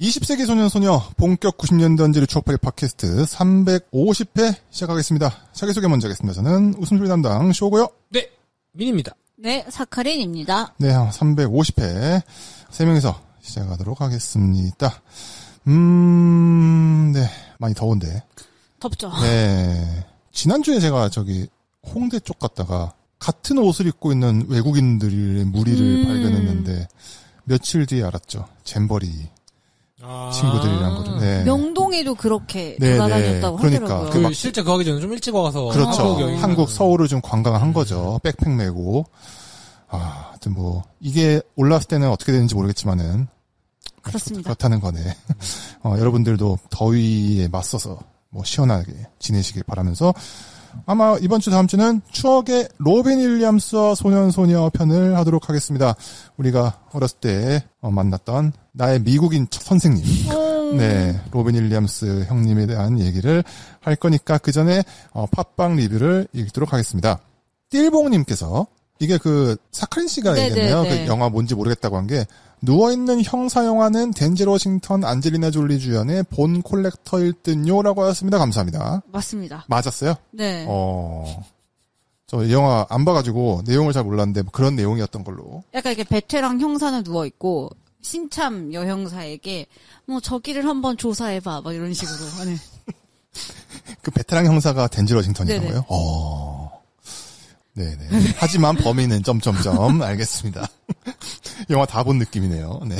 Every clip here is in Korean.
20세기 소년소녀 본격 90년대 언제를 추억팔이 팟캐스트 350회 시작하겠습니다. 자기소개 먼저 하겠습니다. 저는 웃음소리 담당 쇼고요. 네, 민입니다. 네, 사카린입니다. 네, 350회 3명이서 시작하도록 하겠습니다. 네, 많이 더운데. 덥죠. 네, 지난주에 제가 홍대 쪽 갔다가 같은 옷을 입고 있는 외국인들의 무리를 발견했는데 며칠 뒤에 알았죠. 잼버리 친구들이란 거를. 네. 명동에도 그렇게 돌아다녔다고 하더라고요. 그러니까 실제 그 하기 전에 좀 일찍 와서 그렇죠. 한국 서울을 좀 관광한 거죠. 백팩 메고. 하여튼 이게 올라왔을 때는 어떻게 되는지 모르겠지만은 그렇습니다. 그렇다는 거네. 여러분들도 더위에 맞서서 시원하게 지내시길 바라면서 아마 이번 주 다음 주는 추억의 로빈 윌리엄스와 소년소녀 편을 하도록 하겠습니다. 우리가 어렸을 때 만났던 나의 미국인 선생님. 네, 로빈 윌리엄스 형님에 대한 얘기를 할 거니까 그 전에 팟빵 리뷰를 읽도록 하겠습니다. 띨봉님께서 이게 사카린 씨가 얘기했네요. 그 영화 뭔지 모르겠다고 한 게 누워있는 형사 영화는 덴젤 워싱턴 안젤리나 졸리 주연의 본 콜렉터일 듯요라고 하였습니다. 감사합니다. 맞습니다. 맞았어요? 네. 저 이 영화 안 봐가지고 내용을 잘 몰랐는데 그런 내용이었던 걸로. 약간 이렇게 베테랑 형사는 누워있고 신참 여형사에게 저기를 한번 조사해봐 막 이런 식으로 하는. 그 베테랑 형사가 덴젤 워싱턴이라는 거예요? 네네. 하지만 범인은 점점점 알겠습니다. 영화 다 본 느낌이네요. 네.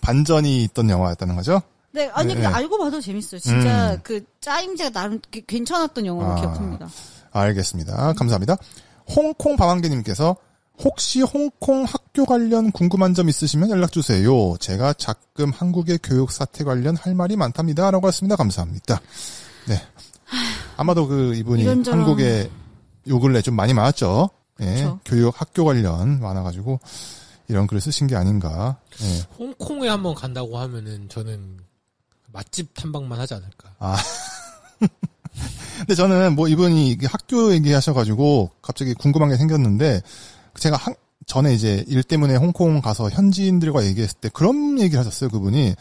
반전이 있던 영화였다는 거죠? 네, 아니 그냥 알고 봐도 재밌어요. 진짜 짜임새가 나름 괜찮았던 영화로 기억합니다. 알겠습니다. 감사합니다. 홍콩 방황개님께서 혹시 홍콩 학교 관련 궁금한 점 있으시면 연락주세요. 제가 가끔 한국의 교육 사태 관련 할 말이 많답니다라고 했습니다. 감사합니다. 네. 아마도 이분이 이런저런... 한국에 요 근래 좀 많이 많았죠. 예. 그렇죠. 교육 학교 관련 많아가지고 이런 글을 쓰신 게 아닌가. 예. 홍콩에 한번 간다고 하면은 저는 맛집 탐방만 하지 않을까. 근데 저는 이분이 학교 얘기하셔가지고 갑자기 궁금한 게 생겼는데 제가 전에 이제 일 때문에 홍콩 가서 현지인들과 얘기했을 때 그런 얘기를 하셨어요. 그분이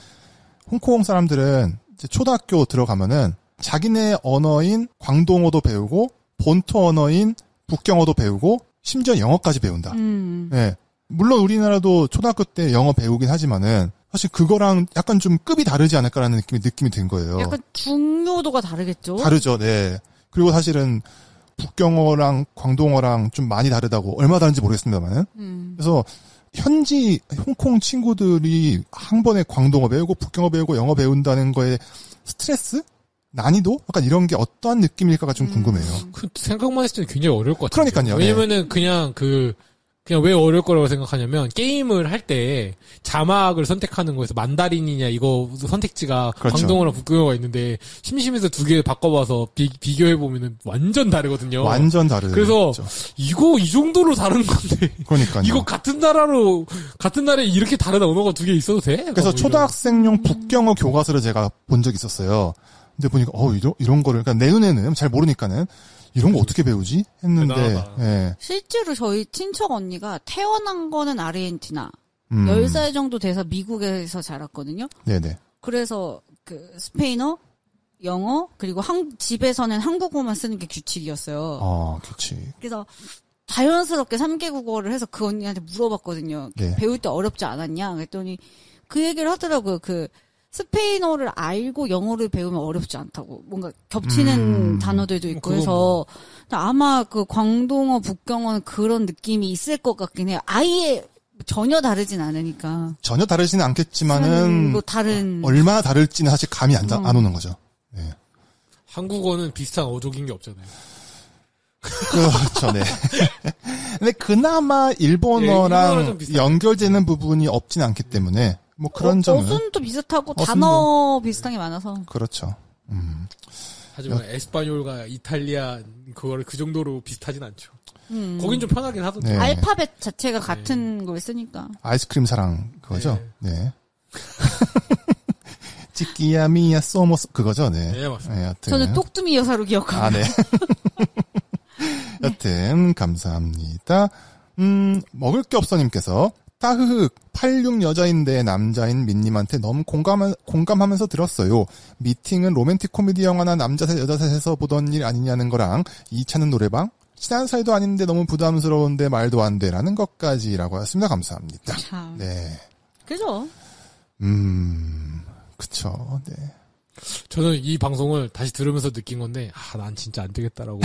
홍콩 사람들은 이제 초등학교 들어가면은 자기네 언어인 광동어도 배우고 본토 언어인 북경어도 배우고 심지어 영어까지 배운다. 네. 물론 우리나라도 초등학교 때 영어 배우긴 하지만은 사실 그거랑 약간 좀 급이 다르지 않을까라는 느낌이 든 거예요. 약간 중요도가 다르겠죠? 다르죠. 네. 그리고 사실은 북경어랑 광동어랑 좀 많이 다르다고 얼마 다른지 모르겠습니다만은. 그래서 현지 홍콩 친구들이 한 번에 광동어 배우고 북경어 배우고 영어 배운다는 거에 스트레스? 난이도? 약간 이런 게 어떠한 느낌일까가 좀 궁금해요. 생각만 했을 때는 굉장히 어려울 것 같아요. 그러니까요. 왜냐면은 그냥 왜 어려울 거라고 생각하냐면 게임을 할 때 자막을 선택하는 거에서 만다린이냐 이거 선택지가 그렇죠. 광동어랑 북경어가 있는데 심심해서 두 개 바꿔봐서 비교해보면은 완전 다르거든요. 완전 다르죠. 그래서 이거 이 정도로 다른 건데 그러니까요. 이거 같은 나라에 이렇게 다른 언어가 두 개 있어도 돼? 그래서 초등학생용 북경어 교과서를 제가 본 적이 있었어요. 근데 보니까 이런 거를 그러니까 내 눈에는 잘 모르니까는 이런 거 어떻게 배우지? 했는데 예. 실제로 저희 친척 언니가 태어난 거는 아르헨티나 10살 정도 돼서 미국에서 자랐거든요. 네네. 그래서 스페인어, 영어 그리고 집에서는 한국어만 쓰는 게 규칙이었어요. 규칙. 그래서 자연스럽게 3개 국어를 해서 그 언니한테 물어봤거든요. 네. 배울 때 어렵지 않았냐? 그랬더니 그 얘기를 하더라고요. 스페인어를 알고 영어를 배우면 어렵지 않다고. 뭔가 겹치는 단어들도 있고 해서 아마 광동어, 북경어는 그런 느낌이 있을 것 같긴 해요. 아예 전혀 다르진 않으니까. 전혀 다르지는 않겠지만은 다른 얼마나 다를지는 사실 감이 안 오는 거죠. 네. 한국어는 비슷한 어족인 게 없잖아요. 그렇죠, 네. 근데 그나마 일본어랑 연결되는 부분이 없진 않기 때문에 그런 점은 어순도 비슷하고 단어 비슷한 게 많아서 그렇죠. 하지만 에스파뇰과 이탈리아 그거를 그 정도로 비슷하진 않죠. 거긴 좀 편하긴 하던데. 네. 알파벳 자체가 같은 걸 쓰니까. 아이스크림 사랑 그거죠. 네. 찌끼야미야 소모스 그거죠. 네. 네, 맞습니다. 네, 여튼. 저는 똑뚜미 여사로 기억합니다. 네. 여튼 감사합니다. 먹을 게 없어님께서 따흐흑 86 여자인데 남자인 민님한테 너무 공감하면서 들었어요. 미팅은 로맨틱 코미디 영화나 남자셋 여자셋에서 보던 일 아니냐는 거랑 2차는 노래방? 친한 사이도 아닌데 너무 부담스러운데 말도 안 돼라는 것까지라고 하셨습니다. 감사합니다. 참. 네. 그죠? 그쵸. 네. 저는 이 방송을 다시 들으면서 느낀 건데, 난 진짜 안 되겠다라고.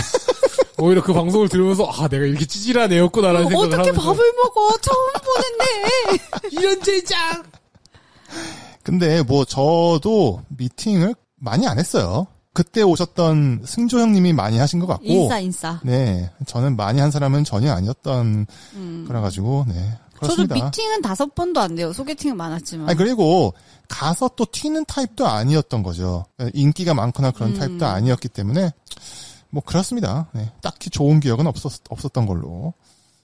오히려 그 방송을 들으면서, 내가 이렇게 찌질한 애였구나라는 생각을 어떻게 하면서. 밥을 먹어? 처음 보는데. 이런 젠장! 근데 뭐 저도 미팅을 많이 안 했어요. 그때 오셨던 승조 형님이 많이 하신 것 같고. 인싸. 네. 저는 많이 한 사람은 전혀 아니었던 거라 가지고, 네. 그렇습니다. 저도 미팅은 5번도 안 돼요. 소개팅은 많았지만. 아니, 그리고 가서 또 튀는 타입도 아니었던 거죠. 인기가 많거나 그런 타입도 아니었기 때문에 뭐 그렇습니다. 네. 딱히 좋은 기억은 없었던 걸로.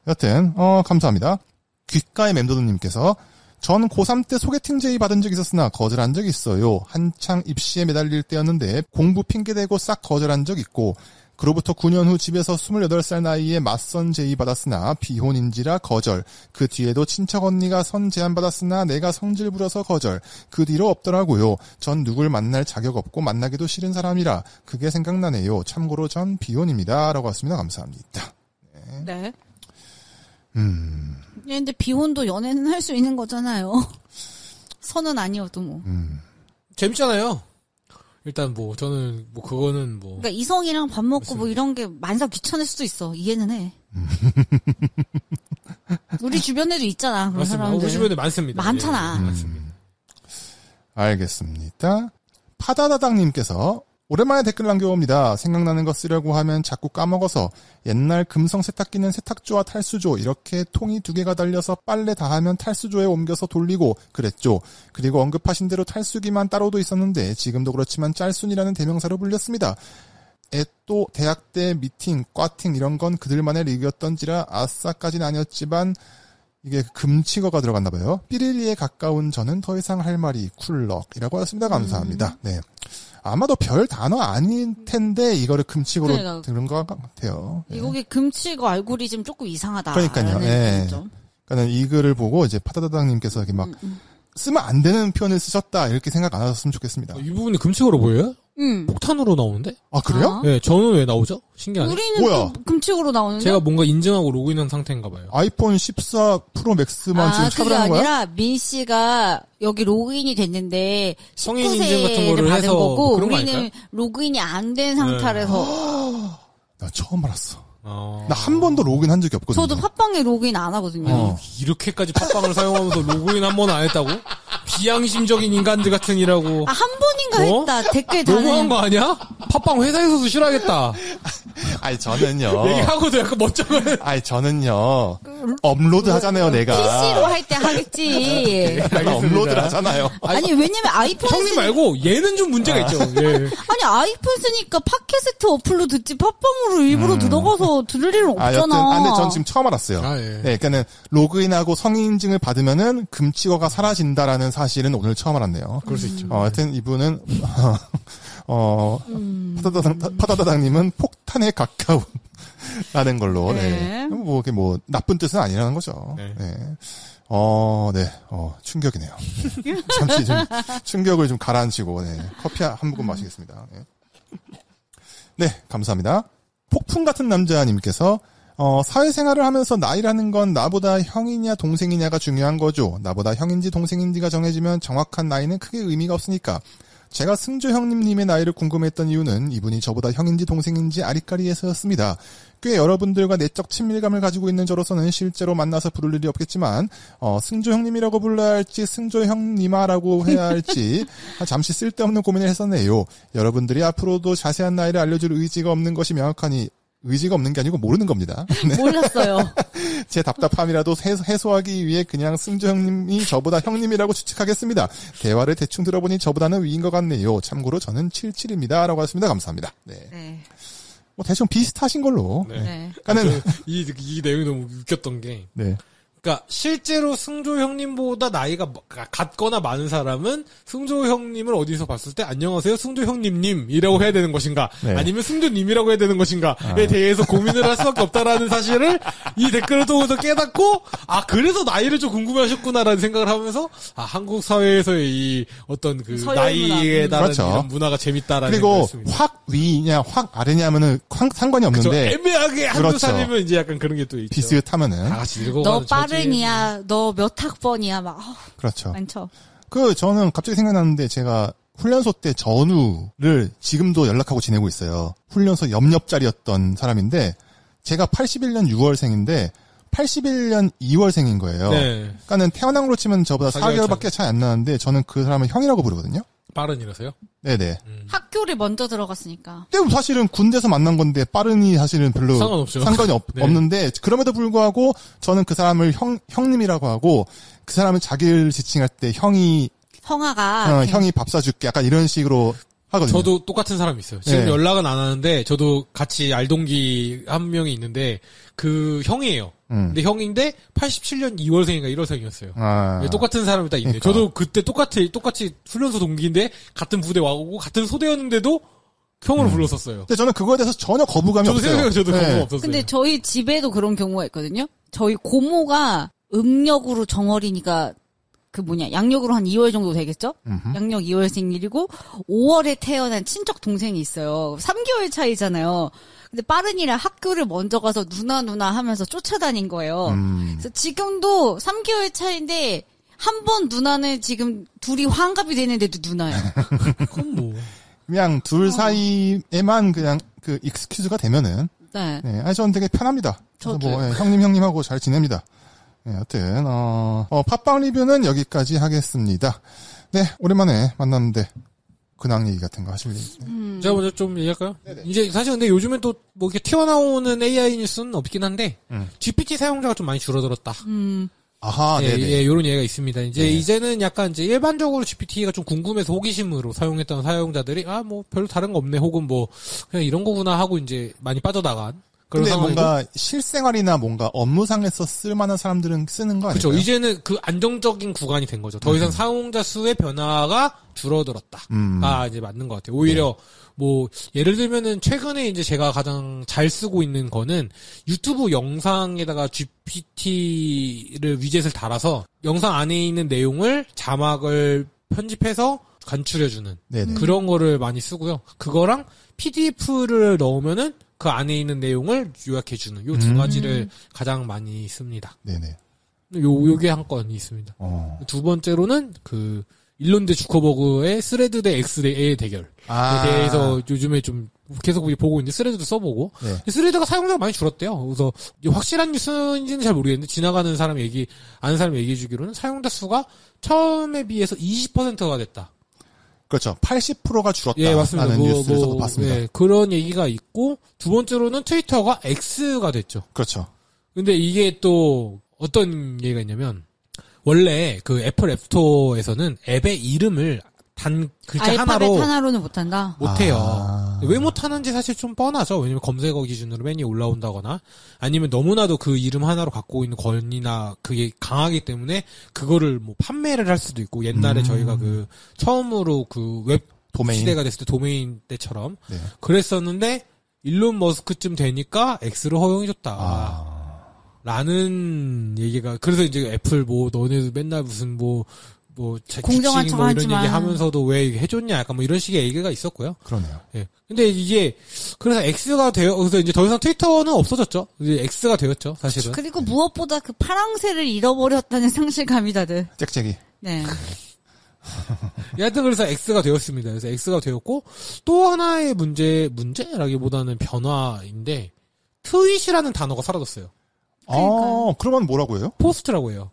여튼 감사합니다. 귓가의 맴도도님께서 전 고3 때 소개팅 제의 받은 적 있었으나 거절한 적 있어요. 한창 입시에 매달릴 때였는데 공부 핑계대고 싹 거절한 적 있고 그로부터 9년 후 집에서 28살 나이에 맞선 제의 받았으나 비혼인지라 거절. 그 뒤에도 친척 언니가 선 제안 받았으나 내가 성질 부려서 거절. 그 뒤로 없더라고요. 전 누굴 만날 자격 없고 만나기도 싫은 사람이라 그게 생각나네요. 참고로 전 비혼입니다. 라고 왔습니다. 감사합니다. 네. 근데 비혼도 연애는 할 수 있는 거잖아요. 선은 아니어도 뭐. 재밌잖아요. 일단 뭐 저는 뭐 그거는 뭐 그러니까 이성이랑 밥 먹고 뭐 이런 게 만사 귀찮을 수도 있어. 이해는 해. 우리 주변에도 있잖아. 그런 맞습니다. 사람들. 우리 주변에 많습니다. 많잖아. 예, 맞습니다. 알겠습니다. 파다다당님께서 오랜만에 댓글 남겨봅니다. 생각나는 거 쓰려고 하면 자꾸 까먹어서 옛날 금성 세탁기는 세탁조와 탈수조 이렇게 통이 2개가 달려서 빨래 다 하면 탈수조에 옮겨서 돌리고 그랬죠. 그리고 언급하신 대로 탈수기만 따로도 있었는데 지금도 그렇지만 짤순이라는 대명사로 불렸습니다. 또 대학 때 미팅, 과팅 이런 건 그들만의 리그였던지라 아싸까지는 아니었지만 이게 금치어가 들어갔나 봐요. 삐리리에 가까운 저는 더 이상 할 말이 쿨럭이라고 하셨습니다. 감사합니다. 네. 아마도 별 단어 아닐 텐데 이거를 금치고로 그러니까, 들은 것 같아요. 네. 이곡이 금치고 알고리즘 조금 이상하다. 그러니까요. 네. 그러니까 이 글을 보고 이제 파다다당님께서 이렇게 막 쓰면 안 되는 표현을 쓰셨다 이렇게 생각 안 하셨으면 좋겠습니다. 이 부분이 금치어로 보여요? 폭탄으로 나오는데? 아 그래요? 네, 저는 왜 나오죠? 신기하네. 우리는 뭐야? 또 금치고로 나오는데. 제가 뭔가 인증하고 로그인한 상태인가 봐요. 아이폰 14 프로 맥스만 지금 차별하는 거야? 그게 아니라 민 씨가 여기 로그인이 됐는데 성인 인증 같은 19세를 거를 받은 해서 거고 그런 거 우리는 아닐까요? 로그인이 안 된 상태라서 나 처음 알았어. 나 한 번도 로그인 한 적이 없거든요. 저도 팟빵에 로그인 안 하거든요. 이렇게까지 팟빵을 사용하면서 로그인 한 번 안 했다고? 비양심적인 인간들 같으니라고. 한 번인가 했다. 댓글 다는. 너무한 거 아니야? 팟빵 회사에서도 싫어하겠다. 아니 저는요. 얘기하고도 약간 멋쩍은. 아니 저는요. 업로드 하잖아요, 내가. PC로 할 때 하겠지. 내가 업로드를 하잖아요. 아니 왜냐면 아이폰 형님 말고 얘는 좀 문제가 있죠. 예. 아니 아이폰 쓰니까 팟캐스트 어플로 듣지 팟빵으로 일부러 들어가서 들을 일은 없잖아. 여튼, 근데 전 지금 처음 알았어요. 아, 예. 네, 그러니까는 로그인하고 성인증을 받으면은 금치어가 사라진다라는 사실은 오늘 처음 알았네요. 그럴 수 있죠. 하여튼 이분은 파다다당님은 폭탄에 가까운 라는 걸로. 네. 뭐 이게 뭐 나쁜 뜻은 아니라는 거죠. 네. 네. 충격이네요. 잠시 좀 충격을 좀 가라앉히고 커피 한 모금 마시겠습니다. 네, 감사합니다. 폭풍 같은 남자님께서 사회생활을 하면서 나이라는 건 나보다 형이냐 동생이냐가 중요한 거죠. 나보다 형인지 동생인지가 정해지면 정확한 나이는 크게 의미가 없으니까. 제가 승조 형님의 나이를 궁금했던 이유는 이분이 저보다 형인지 동생인지 아리까리해서였습니다. 꽤 여러분들과 내적 친밀감을 가지고 있는 저로서는 실제로 만나서 부를 일이 없겠지만 승조 형님이라고 불러야 할지 승조 형님아라고 해야 할지 잠시 쓸데없는 고민을 했었네요. 여러분들이 앞으로도 자세한 나이를 알려줄 의지가 없는 것이 명확하니 의지가 없는 게 아니고 모르는 겁니다. 네. 몰랐어요. 제 답답함이라도 해소하기 위해 그냥 승조 형님이 저보다 형님이라고 추측하겠습니다. 대화를 대충 들어보니 저보다는 위인 것 같네요. 참고로 저는 77입니다. 라고 하셨습니다. 감사합니다. 네. 뭐 대충 비슷하신 걸로. 네. 그러니까는 이 내용이 너무 웃겼던 게. 네. 그러니까 실제로 승조 형님보다 나이가 같거나 많은 사람은 승조 형님을 어디서 봤을 때 안녕하세요 승조 형님님이라고 해야 되는 것인가 네. 아니면 승조님이라고 해야 되는 것인가에 대해서 고민을 할 수밖에 없다라는 사실을 이 댓글을 통해서 깨닫고 그래서 나이를 좀 궁금해하셨구나라는 생각을 하면서 한국 사회에서의 이 어떤 그 나이에 따른 그렇죠. 이런 문화가 재밌다라는 그리고 생각을 했습니다. 확 위냐 확 아래냐면은 상관이 없는데 그렇죠. 애매하게 한두 그렇죠. 살이면 이제 약간 그런 게 또 있죠. 비슷하면은 다 같이 읽어가는 너 빠르냐, 너 몇 학번이야, 막 그렇죠. 많죠. 저는 갑자기 생각났는데 제가 훈련소 때 전우를 지금도 연락하고 지내고 있어요. 훈련소 옆자리였던 사람인데 제가 81년 6월생인데 81년 2월생인 거예요. 네. 그러니까는 태어난 걸로 치면 저보다 4개월 4개월밖에 차이 안 나는데 저는 그 사람을 형이라고 부르거든요. 빠른이라서요? 네네. 학교를 먼저 들어갔으니까. 근데 사실은 군대에서 만난 건데 빠른이 사실은 별로 상관없죠. 상관이 네. 없는데 그럼에도 불구하고 저는 그 사람을 형님이라고 하고 그 사람은 자기를 지칭할 때 형이 형아가 형이 밥 사줄게 약간 이런 식으로 하거든요. 저도 똑같은 사람이 있어요. 지금 네. 연락은 안 하는데 저도 같이 알동기 한 명이 있는데 그 형이에요. 근데 형인데 87년 2월생인가 1월생이었어요. 네, 똑같은 사람이 딱 있네요. 그러니까. 저도 그때 똑같이 훈련소 동기인데 같은 부대 와고 같은 소대였는데도 형으로 불렀었어요. 근데 저는 그거에 대해서 전혀 거부감이 저도 없어요. 생각해요. 저도 네. 거부 없었어요. 근데 저희 집에도 그런 경우가 있거든요. 저희 고모가 음력으로 정월이니까 양력으로 한 2월 정도 되겠죠? 양력 2월 생일이고 5월에 태어난 친척 동생이 있어요. 3개월 차이잖아요. 근데 빠른이라 학교를 먼저 가서 누나 하면서 쫓아다닌 거예요. 그래서 지금도 3개월 차인데 한 번 누나는 지금 둘이 환갑이 되는데도 누나예요. 그건 뭐. 그냥 둘 사이에만 그냥 그 익스큐즈가 되면은 네. 네, 저는 되게 편합니다. 그래서 저도요. 형님하고 잘 지냅니다. 네, 여튼 팟빵 리뷰는 여기까지 하겠습니다. 네, 오랜만에 만났는데 근황 얘기 같은 거 하실래요? 제가 먼저 좀 얘기할까요? 이제 사실 근데 요즘엔 또 뭐 이렇게 튀어나오는 AI 뉴스는 없긴 한데 GPT 사용자가 좀 많이 줄어들었다. 아하, 예, 네네. 예, 요런 얘기가 있습니다. 이제는 약간 이제 일반적으로 GPT가 좀 궁금해서 호기심으로 사용했던 사용자들이 뭐 별로 다른 거 없네 혹은 뭐 그냥 이런 거구나 하고 이제 많이 빠져나간 그런 근데 상황이고. 뭔가 실생활이나 뭔가 업무상에서 쓸만한 사람들은 쓰는 거 아닐까요? 그렇죠. 이제는 그 안정적인 구간이 된 거죠. 더 이상 사용자 수의 변화가 줄어들었다. 이제 맞는 것 같아요. 오히려 뭐 예를 들면은 최근에 이제 제가 가장 잘 쓰고 있는 거는 유튜브 영상에다가 GPT를 위젯을 달아서 영상 안에 있는 내용을 자막을 편집해서 간추려주는 네네. 그런 거를 많이 쓰고요. 그거랑 PDF를 넣으면은 그 안에 있는 내용을 요약해주는 요 두 가지를 가장 많이 씁니다. 네네. 요게 한 건이 있습니다. 두 번째로는 그 일론 대 주커버그의 스레드 대 X 대 대결에 대해서 요즘에 좀 계속 보고 있는데 스레드도 써보고 스레드가 사용자가 많이 줄었대요. 그래서 확실한 뉴스인지는 잘 모르겠는데 지나가는 사람 아는 사람 얘기해주기로는 사용자 수가 처음에 비해서 20%가 됐다. 그렇죠. 80%가 줄었다. 예, 맞습니다. 라는 뉴스를 저도 봤습니다. 예, 그런 얘기가 있고 두 번째로는 트위터가 X가 됐죠. 그렇죠. 근데 이게 또 어떤 얘기가 있냐면 원래 그 애플 앱스토어에서는 앱의 이름을 단 글자 알파벳 하나로는 못한다. 못해요. 왜 못하는지 사실 좀 뻔하죠. 왜냐면 검색어 기준으로 맨 위에 올라온다거나 아니면 너무나도 그 이름 하나로 갖고 있는 권위나 그게 강하기 때문에 그거를 뭐 판매를 할 수도 있고 옛날에 저희가 그 처음으로 그 웹 도메인 시대가 됐을 때 도메인 때처럼 그랬었는데 일론 머스크쯤 되니까 X를 허용해줬다. 라는 얘기가 그래서 이제 애플 뭐 너네도 맨날 무슨 뭐 공정한 규칙 척 이런 하지만. 얘기 하면서도 왜 해줬냐 약간 뭐 이런 식의 얘기가 있었고요. 그러네요. 예. 근데 이게 그래서 X가 그래서 이제 더 이상 트위터는 없어졌죠. 이제 X가 되었죠, 사실은. 그리고 무엇보다 그 파랑새를 잃어버렸다는 상실감이 다들. 짹짹이. 네. 하여튼 그래서 X가 되었습니다. 그래서 X가 되었고 또 하나의 문제라기보다는 변화인데 트윗이라는 단어가 사라졌어요. 그러면 뭐라고 해요? 포스트라고 해요.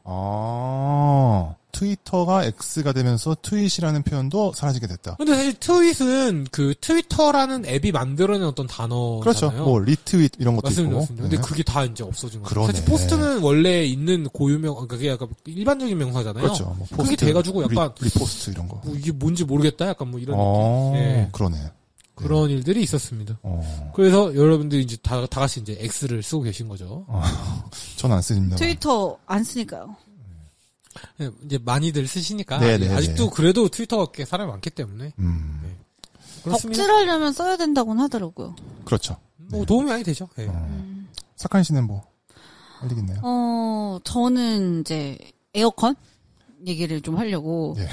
트위터가 X가 되면서 트윗이라는 표현도 사라지게 됐다. 근데 사실 트윗은 그 트위터라는 앱이 만들어낸 어떤 단어잖아요. 그렇죠. 뭐 리트윗 이런 것도 맞습니다, 있고. 맞습니다. 근데 그게 다 이제 없어진 거예요. 그러네. 사실 포스트는 원래 있는 고유명, 그게 약간 일반적인 명사잖아요. 그렇죠. 뭐 포스트, 그게 돼가지고 약간 리포스트 이런 거. 뭐 이게 뭔지 모르겠다, 약간 뭐 이런 느낌. 예. 그러네. 그런 일들이 있었습니다. 그래서 여러분들이 이제 다 같이 이제 X를 쓰고 계신 거죠. 전 안 씁니다. 트위터 안 쓰니까요. 네, 이제 많이들 쓰시니까. 네네네. 아직도 그래도 트위터가 꽤 사람이 많기 때문에. 네. 그렇습니다. 덕질하려면 써야 된다고는 하더라고요. 그렇죠. 뭐 도움이 많이 되죠. 네. 사칸 씨는 뭐 할 얘기 있나요? 저는 이제 에어컨 얘기를 좀 하려고. 예.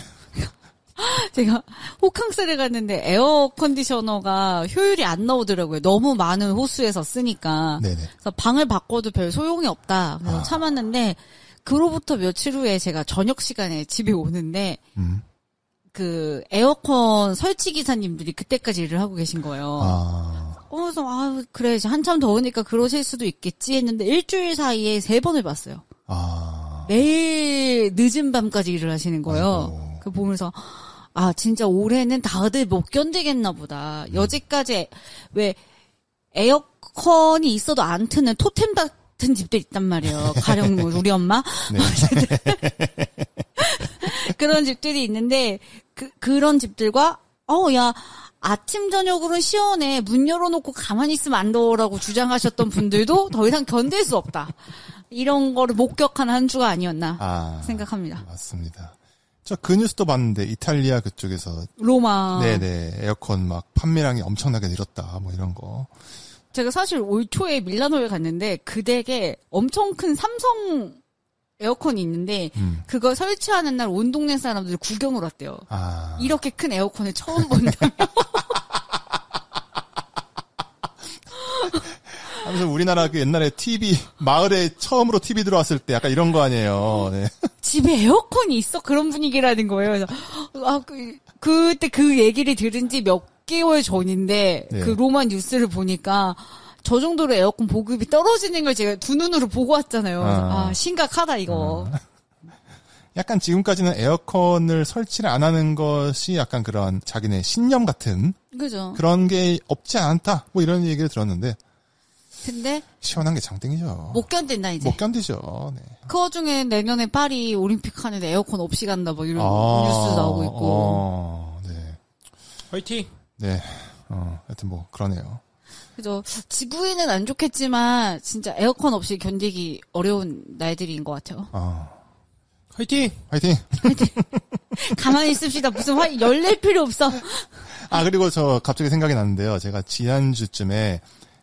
제가 호캉스를 갔는데 에어 컨디셔너가 효율이 안 나오더라고요. 너무 많은 호수에서 쓰니까. 네네. 그래서 방을 바꿔도 별 소용이 없다. 그래서 참았는데 그로부터 며칠 후에 제가 저녁 시간에 집에 오는데 그 에어컨 설치 기사님들이 그때까지 일을 하고 계신 거예요. 그래서 그래 한참 더우니까 그러실 수도 있겠지 했는데 일주일 사이에 3번을 봤어요. 매일 늦은 밤까지 일을 하시는 거예요. 그 보면서 진짜 올해는 다들 못 견디겠나 보다. 여지까지 왜 에어컨이 있어도 안 트는 토템 같은 집들 있단 말이에요. 가령 뭐 우리 엄마 그런 집들이 있는데 그런 집들과 야 아침 저녁으로는 시원해 문 열어놓고 가만히 있으면 안 더워라고 주장하셨던 분들도 더 이상 견딜 수 없다. 이런 거를 목격한 한 주가 아니었나 생각합니다. 맞습니다. 저 그 뉴스도 봤는데 이탈리아 그쪽에서 로마 네네 에어컨 막 판매량이 엄청나게 늘었다 뭐 이런 거. 제가 사실 올 초에 밀라노에 갔는데 그 댁에 엄청 큰 삼성 에어컨이 있는데 그거 설치하는 날 온 동네 사람들이 구경을 왔대요. 이렇게 큰 에어컨을 처음 본다며. 하면서 우리나라 그 옛날에 TV 마을에 처음으로 TV 들어왔을 때 약간 이런 거 아니에요. 네. 집에 에어컨이 있어 그런 분위기라는 거예요. 그래서 그때 그 얘기를 들은 지 몇 개월 전인데 네. 그 로마 뉴스를 보니까 저 정도로 에어컨 보급이 떨어지는 걸 제가 두 눈으로 보고 왔잖아요. 그래서 심각하다 이거. 약간 지금까지는 에어컨을 설치를 안 하는 것이 약간 그런 자기네 신념 같은 그죠. 그런 게 없지 않다. 뭐 이런 얘기를 들었는데. 근데 시원한 게 장땡이죠. 못 견딘다 이제. 못 견디죠. 네. 그 와중에 내년에 파리 올림픽 하는데 에어컨 없이 간다 뭐 이런 뉴스 나오고 있고. 네. 화이팅. 네. 하여튼 뭐 그러네요. 그죠. 지구에는 안 좋겠지만 진짜 에어컨 없이 견디기 어려운 날들인 것 같아요. 화이팅. 화이팅. 가만히 있읍시다. 무슨 열낼 필요 없어. 그리고 저 갑자기 생각이 났는데요. 제가 지난주쯤에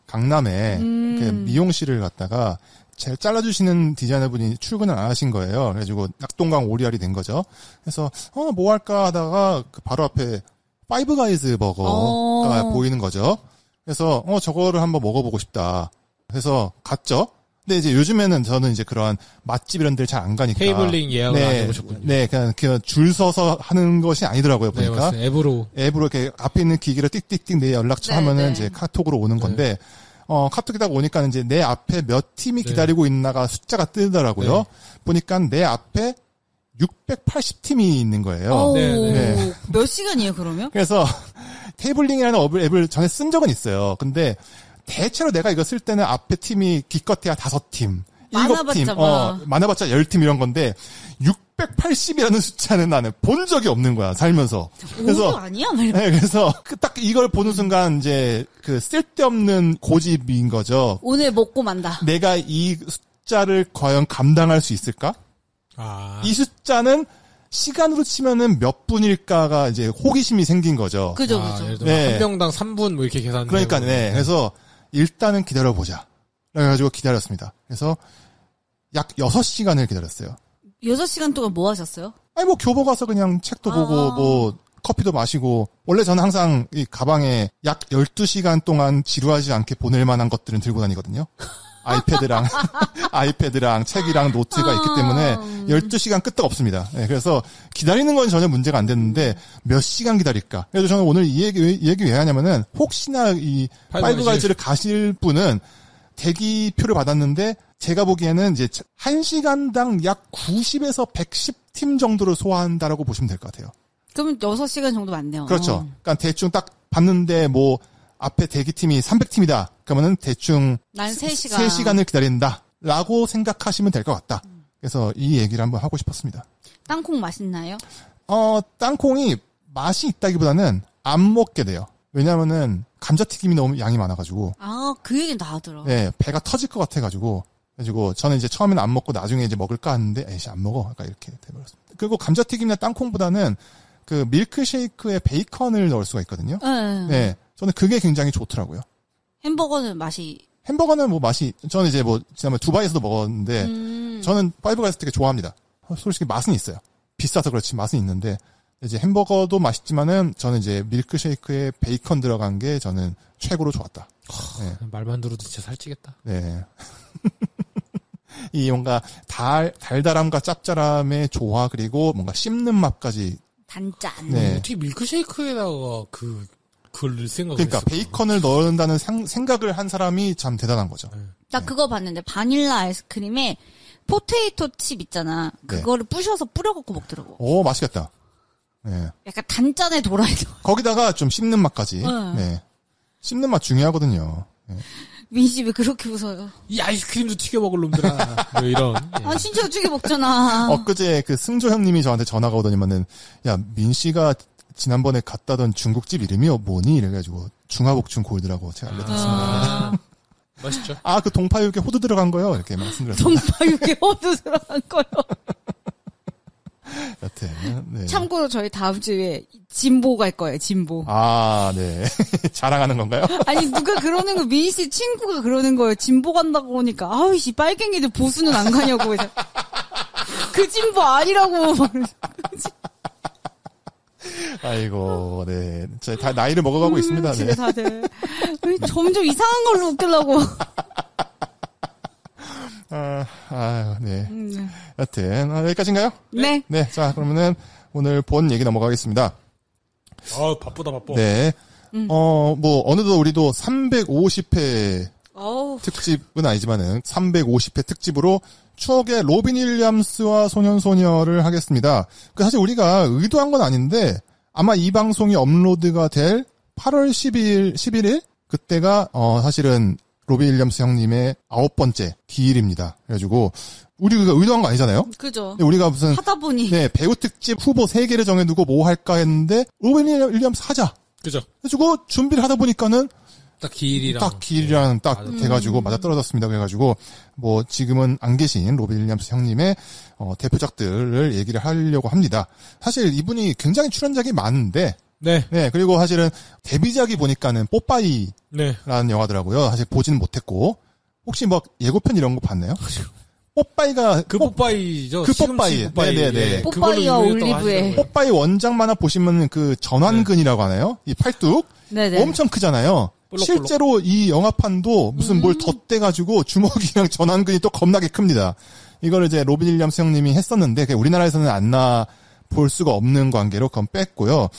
강남에 그 미용실을 갔다가 잘 잘라주시는 디자이너분이 출근을 안 하신 거예요. 그래가지고 낙동강 오리알이 된 거죠. 그래서 뭐 할까 하다가 그 바로 앞에 파이브 가이즈 버거가 보이는 거죠. 그래서 저거를 한번 먹어보고 싶다. 그래서 갔죠. 근데 이제 요즘에는 저는 이제 그런 맛집 이런 데를 잘 안 가니까 테이블링 예약을 안 해보셨군요. 네, 그냥 줄 서서 하는 것이 아니더라고요. 보니까 네, 앱으로 이렇게 앞에 있는 기기를 띡띡띡 내 연락처 하면은 이제 카톡으로 오는 건데 카톡이 딱 오니까 이제 내 앞에 몇 팀이 기다리고 있나가 숫자가 뜨더라고요. 네. 보니까 내 앞에 680팀이 있는 거예요. 네. 몇 시간이에요, 그러면? 그래서 테이블링이라는 앱을 전에 쓴 적은 있어요. 근데 대체로 내가 이거 쓸 때는 앞에 팀이 기껏해야 5팀, 7팀, 많아봤자 10팀 이런 건데 680이라는 숫자는 나는 본 적이 없는 거야, 살면서. 그래서 아니야? 네, 그래서 딱 이걸 보는 순간 이제 그 쓸데없는 고집인 거죠. 오늘 먹고 만다. 내가 이 숫자를 과연 감당할 수 있을까? 이 숫자는 시간으로 치면은 몇 분일까가 이제 호기심이 생긴 거죠. 그죠. 예를 들어 한 명당 3분 뭐 이렇게 계산. 그러니까 그래서 일단은 기다려보자. 그래가지고 기다렸습니다. 그래서 약 6시간을 기다렸어요. 6시간 동안 뭐 하셨어요? 뭐 교보 가서 그냥 책도 보고 뭐 커피도 마시고. 원래 저는 항상 이 가방에 약 12시간 동안 지루하지 않게 보낼 만한 것들은 들고 다니거든요. 아이패드랑 책이랑 노트가 있기 때문에 12시간 끄떡 없습니다. 네, 그래서 기다리는 건 전혀 문제가 안 됐는데 몇 시간 기다릴까? 그래서 저는 오늘 이 얘기 왜 하냐면은 혹시나 이 파이브 가이즈를 가실 분은 대기표를 받았는데 제가 보기에는 이제 1시간당 약 90에서 110팀 정도를 소화한다라고 보시면 될 것 같아요. 그러면 6시간 정도 맞네요. 그렇죠. 그러니까 대충 딱 봤는데 뭐 앞에 대기팀이 300팀이다. 그러면은 대충 난 3시간. 3시간을 기다린다라고 생각하시면 될 것 같다. 그래서 이 얘기를 한번 하고 싶었습니다. 땅콩 맛있나요? 땅콩이 맛이 있다기보다는 안 먹게 돼요. 왜냐면은 감자튀김이 너무 양이 많아가지고. 아, 그 얘기는 다 하더라. 네, 배가 터질 것 같아가지고. 그래가지고 저는 이제 처음에는 안 먹고 나중에 이제 먹을까 하는데 에이씨 안 먹어. 약간 이렇게 돼버렸습니다. 그리고 감자튀김이나 땅콩보다는 그 밀크쉐이크에 베이컨을 넣을 수가 있거든요. 네, 저는 그게 굉장히 좋더라고요. 햄버거는 맛이 햄버거는 뭐 맛이 저는 이제 뭐 지난번에 두바이에서도 먹었는데 저는 파이브가이즈 되게 좋아합니다. 솔직히 맛은 있어요. 비싸서 그렇지 맛은 있는데 이제 햄버거도 맛있지만은 저는 이제 밀크쉐이크에 베이컨 들어간 게 저는 최고로 좋았다. 네. 말만 들어도 진짜 살찌겠다. 네. 이 뭔가 달달함과 짭짤함의 조화 그리고 뭔가 씹는 맛까지 단짠. 네. 어떻게 밀크쉐이크에다가 그걸 넣을 생각을 그러니까 했을까? 베이컨을 넣는다는 생각을 한 사람이 참 대단한 거죠. 나 그거 봤는데 바닐라 아이스크림에 포테이토 칩 있잖아. 그거를 부셔서 뿌려갖고 먹더라고. 오 맛있겠다. 네. 약간 단짠의 도라이도. 거기다가 좀 씹는 맛까지. 네. 씹는 맛 중요하거든요. 네. 민씨 왜 그렇게 웃어요? 이 아이스크림도 튀겨 먹을 놈들아. 뭐 이런. 예. 아, 진짜 튀겨 먹잖아. 엊그제 그 승조 형님이 저한테 전화가 오더니만은 야 민씨가 지난번에 갔다던 중국집 이름이 뭐니? 이래가지고 중화복층 골드라고 제가 알려드렸습니다. 맛있죠? 아, 그 동파육에 호두 들어간 거요? 이렇게 말씀드렸습니다. 동파육에 호두 들어간 거요. 여튼, 네. 참고로 저희 다음 주에 진보 갈 거예요, 진보. 아, 네. 자랑하는 건가요? 아니, 누가 그러는 거, 민씨 친구가 그러는 거예요. 진보 간다고 하니까, 아우, 씨, 빨갱이들 보수는 안 가냐고. 그 진보 아니라고. 아이고, 네. 다 나이를 먹어가고 있습니다. 집에 네. 다들. 점점 이상한 걸로 웃기려고. 네. 여튼, 여기까지인가요? 네. 네. 자, 그러면은 오늘 본 얘기 넘어가겠습니다. 바쁘다. 네. 뭐, 어느덧 우리도 350회 특집은 아니지만은 350회 특집으로 추억의 로빈 윌리엄스와 소년소녀를 하겠습니다. 사실 우리가 의도한 건 아닌데 아마 이 방송이 업로드가 될 8월 11일 그때가 사실은 로빈 윌리엄스 형님의 9번째 기일입니다. 그래가지고 우리가 의도한 거 아니잖아요. 그죠. 우리가 무슨 하다 보니 네, 배우 특집 후보 3개를 정해두고 뭐 할까 했는데 로빈 윌리엄스 하자. 그죠. 그래가지고 준비를 하다 보니까는 딱 기일이랑 딱 돼가지고 맞아 떨어졌습니다. 그래가지고 뭐 지금은 안 계신 로빈 윌리엄스 형님의 대표작들을 얘기를 하려고 합니다. 사실 이분이 굉장히 출연작이 많은데 네. 그리고 사실은 데뷔작이 보니까는 뽀빠이라는 영화더라고요. 사실 보지는 못했고 혹시 뭐 예고편 이런 거 봤나요? 뽀빠이가 뽀빠이죠. 그 뽀빠이. 네네네. 뽀빠이와 올리브의 뽀빠이 원작 만화 보시면 그 전완근이라고 하나요? 이 팔뚝 네네. 엄청 크잖아요. 볼록볼록. 실제로 이 영화판도 무슨 뭘 덧대가지고 주먹이랑 전완근이 또 겁나게 큽니다. 이걸 이제 로빈 윌리엄스 형님이 했었는데 우리나라에서는 안 볼 수가 없는 관계로 그건 뺐고요.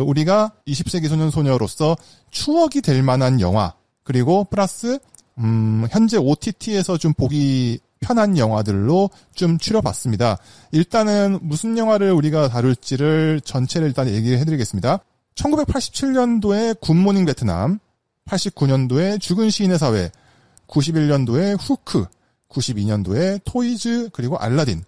우리가 20세기 소년소녀로서 추억이 될 만한 영화 그리고 플러스 현재 OTT에서 좀 보기 편한 영화들로 좀 추려봤습니다. 일단은 무슨 영화를 우리가 다룰지를 전체를 일단 얘기를 해드리겠습니다. 1987년도에 굿모닝 베트남, 89년도에 죽은 시인의 사회, 91년도에 후크, 92년도에 토이즈 그리고 알라딘,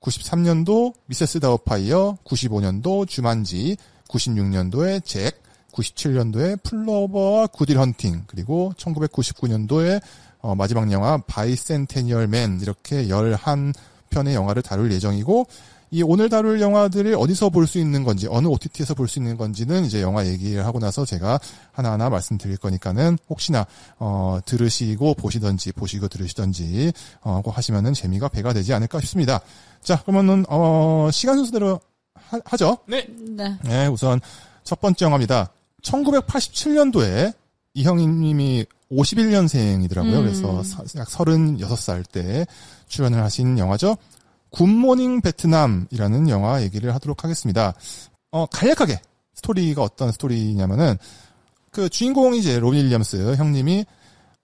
93년도 미세스 다워파이어, 95년도 주만지, 96년도에 잭, 97년도에 플로버와 굿윌 헌팅, 그리고 1999년도에 마지막 영화 바이센테니얼 맨 이렇게 11편의 영화를 다룰 예정이고 이 오늘 다룰 영화들을 어디서 볼 수 있는 건지 어느 OTT에서 볼 수 있는 건지는 이제 영화 얘기를 하고 나서 제가 하나하나 말씀드릴 거니까는 혹시나 들으시고 보시든지 보시고 들으시든지 하시면은 재미가 배가 되지 않을까 싶습니다. 자, 그러면은 시간 순서대로 하죠. 네. 네, 우선 첫 번째 영화입니다. 1987년도에 이 형님이 51년생이더라고요. 그래서 약 36살 때 출연을 하신 영화죠. 굿모닝 베트남이라는 영화 얘기를 하도록 하겠습니다. 간략하게 스토리가 어떤 스토리냐면은 그 주인공이 이제 로빈 윌리엄스 형님이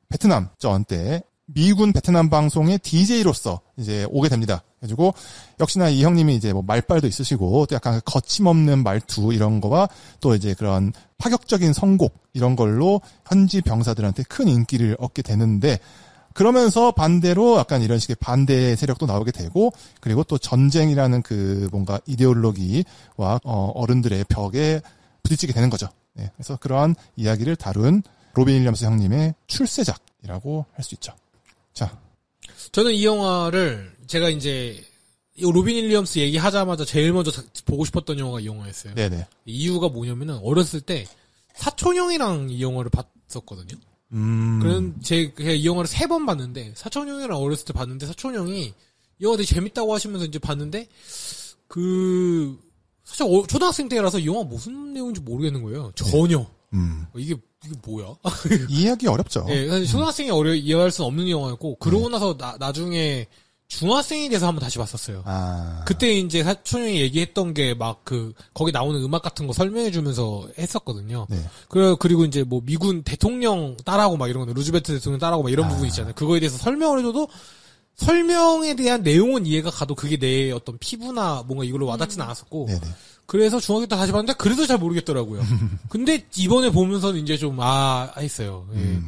베트남 전 때 미군 베트남 방송의 DJ로서 이제 오게 됩니다. 그래가지고 역시나 이 형님이 이제 뭐 말빨도 있으시고 또 약간 거침없는 말투 이런 거와 또 이제 그런 파격적인 선곡 이런 걸로 현지 병사들한테 큰 인기를 얻게 되는데 그러면서 반대로 약간 이런 식의 반대 세력도 나오게 되고 그리고 또 전쟁이라는 그 뭔가 이데올로기와 어른들의 벽에 부딪히게 되는 거죠. 네, 그래서 그러한 이야기를 다룬 로빈 윌리엄스 형님의 출세작이라고 할 수 있죠. 자, 저는 이 영화를 제가 이제 로빈 윌리엄스 얘기하자마자 제일 먼저 보고 싶었던 영화가 이 영화였어요. 네네. 이유가 뭐냐면은 어렸을 때 사촌형이랑 이 영화를 봤었거든요. 그런 제가 이 영화를 3번 봤는데 사촌형이랑 어렸을 때 봤는데 사촌형이 이 영화 되게 재밌다고 하시면서 이제 봤는데 사실 초등학생 때라서 이 영화 무슨 내용인지 모르겠는 거예요. 전혀. 이게 뭐야? 이해하기 어렵죠. 네, 사실 초등학생이 이해할 수는 없는 영화였고 그러고 나서 나중에 중학생이 돼서 한번 다시 봤었어요. 그때 이제 사촌형이 얘기했던 게 막 거기 나오는 음악 같은 거 설명해주면서 했었거든요. 네. 그리고 이제 뭐 미군 대통령 따라하고 막 이런 거, 루즈벨트 대통령 따라하고 막 이런 부분 있잖아요. 그거에 대해서 설명을 해줘도 설명에 대한 내용은 이해가 가도 그게 내 어떤 피부나 뭔가 이걸로 와닿지는 않았었고. 네네. 그래서 중학교 때 다시 봤는데 그래도 잘 모르겠더라고요. 근데 이번에 보면서는 이제 좀 했어요. 예.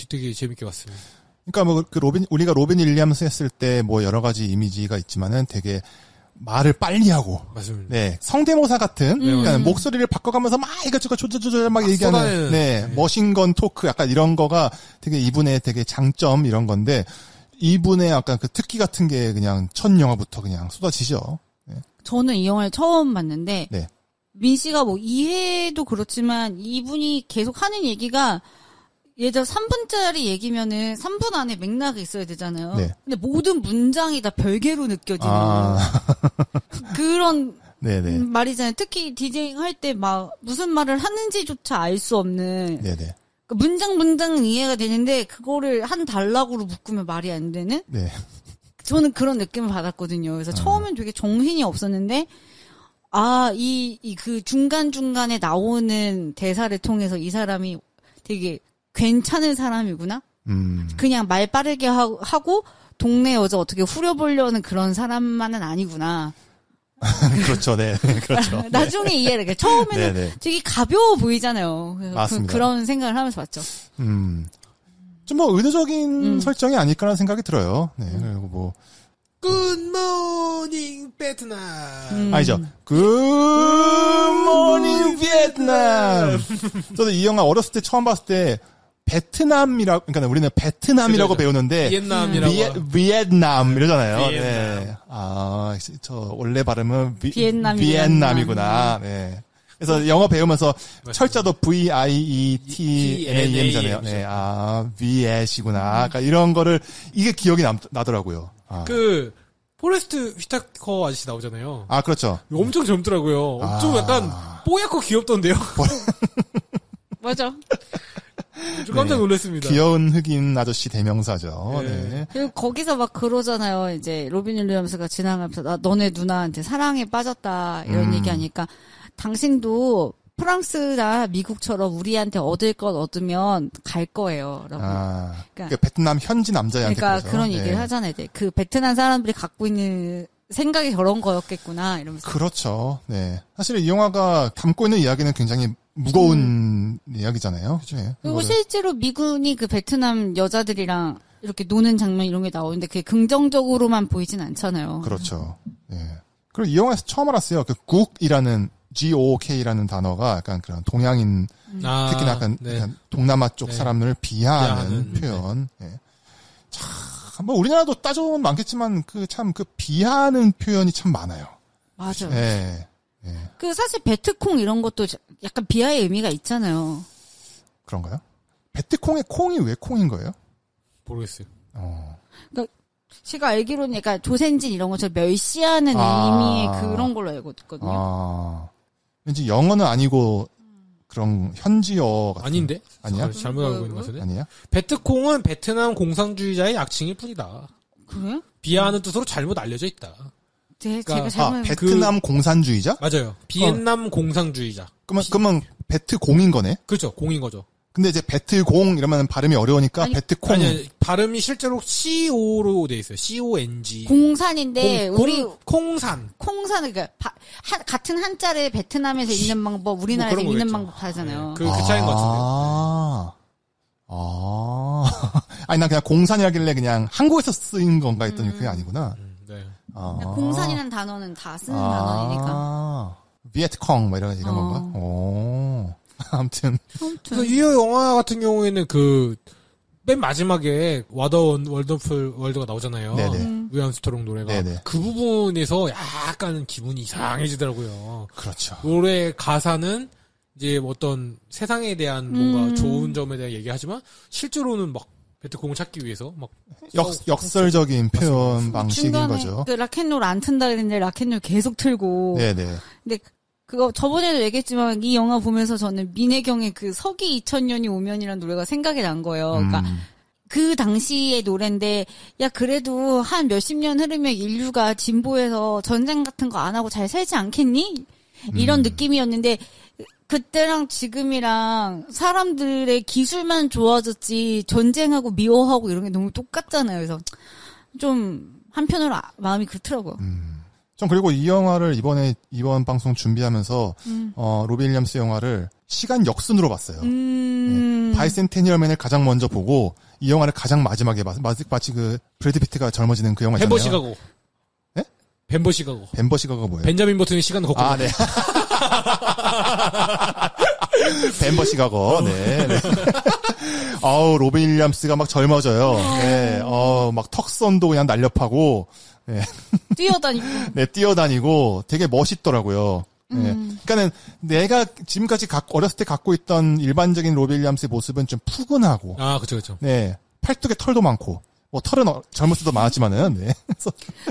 되게 재밌게 봤습니다. 그러니까 우리가 로빈 윌리엄스 했을 때 뭐 여러 가지 이미지가 있지만은 되게 말을 빨리 하고. 맞습니다. 네. 성대모사 같은, 그러니까 목소리를 바꿔가면서 막 이것저것 조조조조 막 얘기하는, 네. 머신건 토크 약간 이런 거가 되게 이분의 되게 장점 이런 건데, 이분의 약간 그 특기 같은 게 그냥 첫 영화부터 그냥 쏟아지죠. 네. 저는 이 영화를 처음 봤는데, 네. 민 씨가 뭐 이해도 그렇지만 이분이 계속 하는 얘기가 예전 3분짜리 얘기면은 3분 안에 맥락이 있어야 되잖아요. 네. 근데 모든 문장이 다 별개로 느껴지는 그런 네네. 말이잖아요. 특히 디제잉 할 때 막 무슨 말을 하는지조차 알 수 없는 네네. 문장은 이해가 되는데 그거를 한 단락으로 묶으면 말이 안 되는 네. 저는 그런 느낌을 받았거든요. 그래서 처음엔 되게 정신이 없었는데 그 중간중간에 나오는 대사를 통해서 이 사람이 되게 괜찮은 사람이구나? 그냥 말 빠르게 하고, 동네 여자 어떻게 후려보려는 그런 사람만은 아니구나. 그렇죠, 네. 그렇죠. 나중에 네. 이해를 해. 처음에는 네네. 되게 가벼워 보이잖아요. 맞습니다. 그런 생각을 하면서 봤죠. 좀 뭐 의도적인 설정이 아닐까라는 생각이 들어요. 네, 그리고 뭐. 굿모닝 베트남. 아니죠. 굿모닝 베트남. 저도 이 영화 어렸을 때 처음 봤을 때 베트남이라고, 그러니까 우리는 베트남이라고 배우는데 비엔남 이러잖아요. 네. 저 원래 발음은 비엔남이구나. 네. 그래서 영어 배우면서 맞습니다. 철자도 VIETNAM이잖아요. 네. 비엣이구나. 그러니까 이런 거를 이게 기억이 나더라고요. 포레스트 휘타커 아저씨 나오잖아요. 그렇죠. 엄청 젊더라고요. 좀 약간 뽀얗고 귀엽던데요. 맞아. 좀 깜짝 놀랐습니다. 귀여운 흑인 아저씨 대명사죠. 네. 네. 그리고 거기서 막 그러잖아요. 이제 로빈 윌리엄스가 지나가면서 너네 누나한테 사랑에 빠졌다 이런 얘기하니까 당신도 프랑스나 미국처럼 우리한테 얻을 것 얻으면 갈 거예요. 라고. 그러니까 베트남 현지 남자애한테 그러니까 그런 얘기를 하잖아요. 그 베트남 사람들이 갖고 있는 생각이 저런 거였겠구나 이러면서. 그렇죠. 네. 사실 이 영화가 담고 있는 이야기는 굉장히 무거운 이야기잖아요. 그죠? 그리고 실제로 미군이 그 베트남 여자들이랑 이렇게 노는 장면 이런 게 나오는데 그게 긍정적으로만 보이진 않잖아요. 그렇죠. 네. 그리고 이 영화에서 처음 알았어요. 그 국이라는 GOK라는 단어가 약간 그런 동양인 특히나 약간 동남아 쪽 사람들을 비하하는 표현. 네. 참, 뭐 우리나라도 따져보면 많겠지만 그 비하하는 표현이 참 많아요. 맞아요. 네. 그 사실 베트콩 이런 것도 약간 비하의 의미가 있잖아요. 그런가요? 베트콩의 콩이 왜 콩인 거예요? 모르겠어요. 그러니까 제가 알기로는 그러니까 조센진 이런 것처럼 멸시하는 의미의 그런 걸로 알고 있거든요. 왠지 영어는 아니고 그런 현지어 같은. 아닌데? 아니야? 잘못 알고 있는 것 같은데? 아니야? 베트콩은 베트남 공산주의자의 약칭일 뿐이다. 그래? 비하하는 뜻으로 잘못 알려져 있다. 네, 제가 잘못 베트남 공산주의자? 맞아요. 비엔남 공산주의자. 그러면 베트공인 거네? 그렇죠. 공인 거죠. 근데 이제 베트공 이러면 발음이 어려우니까 베트콩. 아니, 발음이 실제로 CO로 돼 있어요. CONG. 공산인데 우리 콩산. 콩산은 그러니까 같은 한자를 베트남에서 읽는 방법, 우리나라에서 뭐 읽는 방법 다르잖아요. 그 차이인 것 같은데. 아니 난 그냥 공산이라길래 그냥 한국에서 쓰인 건가 했더니 그게 아니구나. 네. 공산이라는 단어는 다 쓰는 단어니까. 비에트콩 뭐 이런 건가? 아무튼. 그래서 이 영화 같은 경우에는 맨 마지막에 월드가 나오잖아요. 위안 스트롱 노래가. 네네. 그 부분에서 약간 기분이 이상해지더라고요. 그렇죠. 노래 가사는 이제 어떤 세상에 대한 뭔가 좋은 점에 대한 얘기하지만 실제로는 막 배트공을 찾기 위해서 막 역설적인 표현 방식인 중간에 거죠. 그 락앤롤 안 튼다 그랬는데 락앤롤 계속 틀고. 네네. 근데 그거 저번에도 얘기했지만 이 영화 보면서 저는 민혜경의 그 서기 2000년이 오면이라는 노래가 생각이 난 거예요. 그러니까 그 당시의 노래인데 야 그래도 한 몇십 년 흐르면 인류가 진보해서 전쟁 같은 거 안 하고 잘 살지 않겠니? 이런 느낌이었는데 그때랑 지금이랑 사람들의 기술만 좋아졌지 전쟁하고 미워하고 이런 게 너무 똑같잖아요. 그래서 좀 한편으로 마음이 그렇더라고요. 전 그리고 이 영화를 이번 방송 준비하면서 로빈 윌리엄스 영화를 시간 역순으로 봤어요. 바이센테니얼맨을 가장 먼저 보고 이 영화를 가장 마지막에 마치 그 브래드 피트가 젊어지는 그 영화 있잖아요. 벤버 시가고. 네? 벤버 시가고. 벤버 시가고가 뭐예요? 벤자민 버튼의 시간을 거꾸로. 아, 네. 벤버 시가고. 네. 네. 로빈 윌리엄스가 막 젊어져요. 네. 막 턱선도 그냥 날렵하고. 네. 뛰어다니고. 네, 뛰어다니고 되게 멋있더라고요. 네. 그러니까는 내가 지금까지 어렸을 때 갖고 있던 일반적인 로빈 윌리엄스의 모습은 좀 푸근하고. 아, 그쵸. 네. 팔뚝에 털도 많고. 뭐 털은 젊을 때도 많았지만은. 네.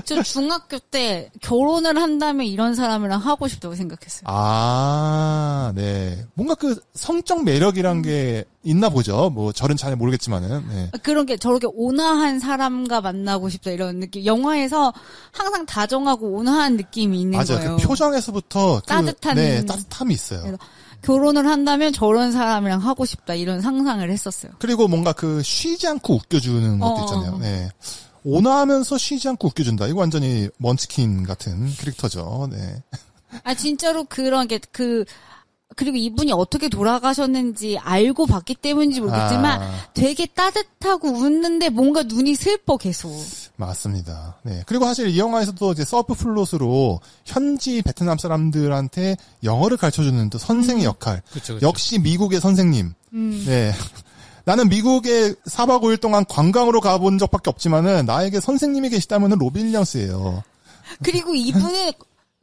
저 중학교 때 결혼을 한다면 이런 사람이랑 하고 싶다고 생각했어요. 아, 네. 뭔가 그 성적 매력이란 게 있나 보죠. 뭐 저는 잘 모르겠지만은. 네. 그런 게 저렇게 온화한 사람과 만나고 싶다 이런 느낌. 영화에서 항상 다정하고 온화한 느낌이 있는 맞아요. 거예요. 그 표정에서부터 따뜻한 네, 따뜻함이 있어요. 결혼을 한다면 저런 사람이랑 하고 싶다 이런 상상을 했었어요. 그리고 뭔가 쉬지 않고 웃겨주는 것도 있잖아요. 네. 온화하면서 쉬지 않고 웃겨준다. 이거 완전히 먼치킨 같은 캐릭터죠. 네. 아 진짜로 그런 게 그리고 이분이 어떻게 돌아가셨는지 알고 봤기 때문인지 모르겠지만 되게 따뜻하고 웃는데 뭔가 눈이 슬퍼 계속. 맞습니다. 네. 그리고 사실 이 영화에서도 이제 서브 플롯으로 현지 베트남 사람들한테 영어를 가르쳐주는 또 선생의 역할. 그쵸. 역시 미국의 선생님. 네. 나는 미국에 4박 5일 동안 관광으로 가본 적밖에 없지만은 나에게 선생님이 계시다면은 로빈 윌리엄스예요. 그리고 이분은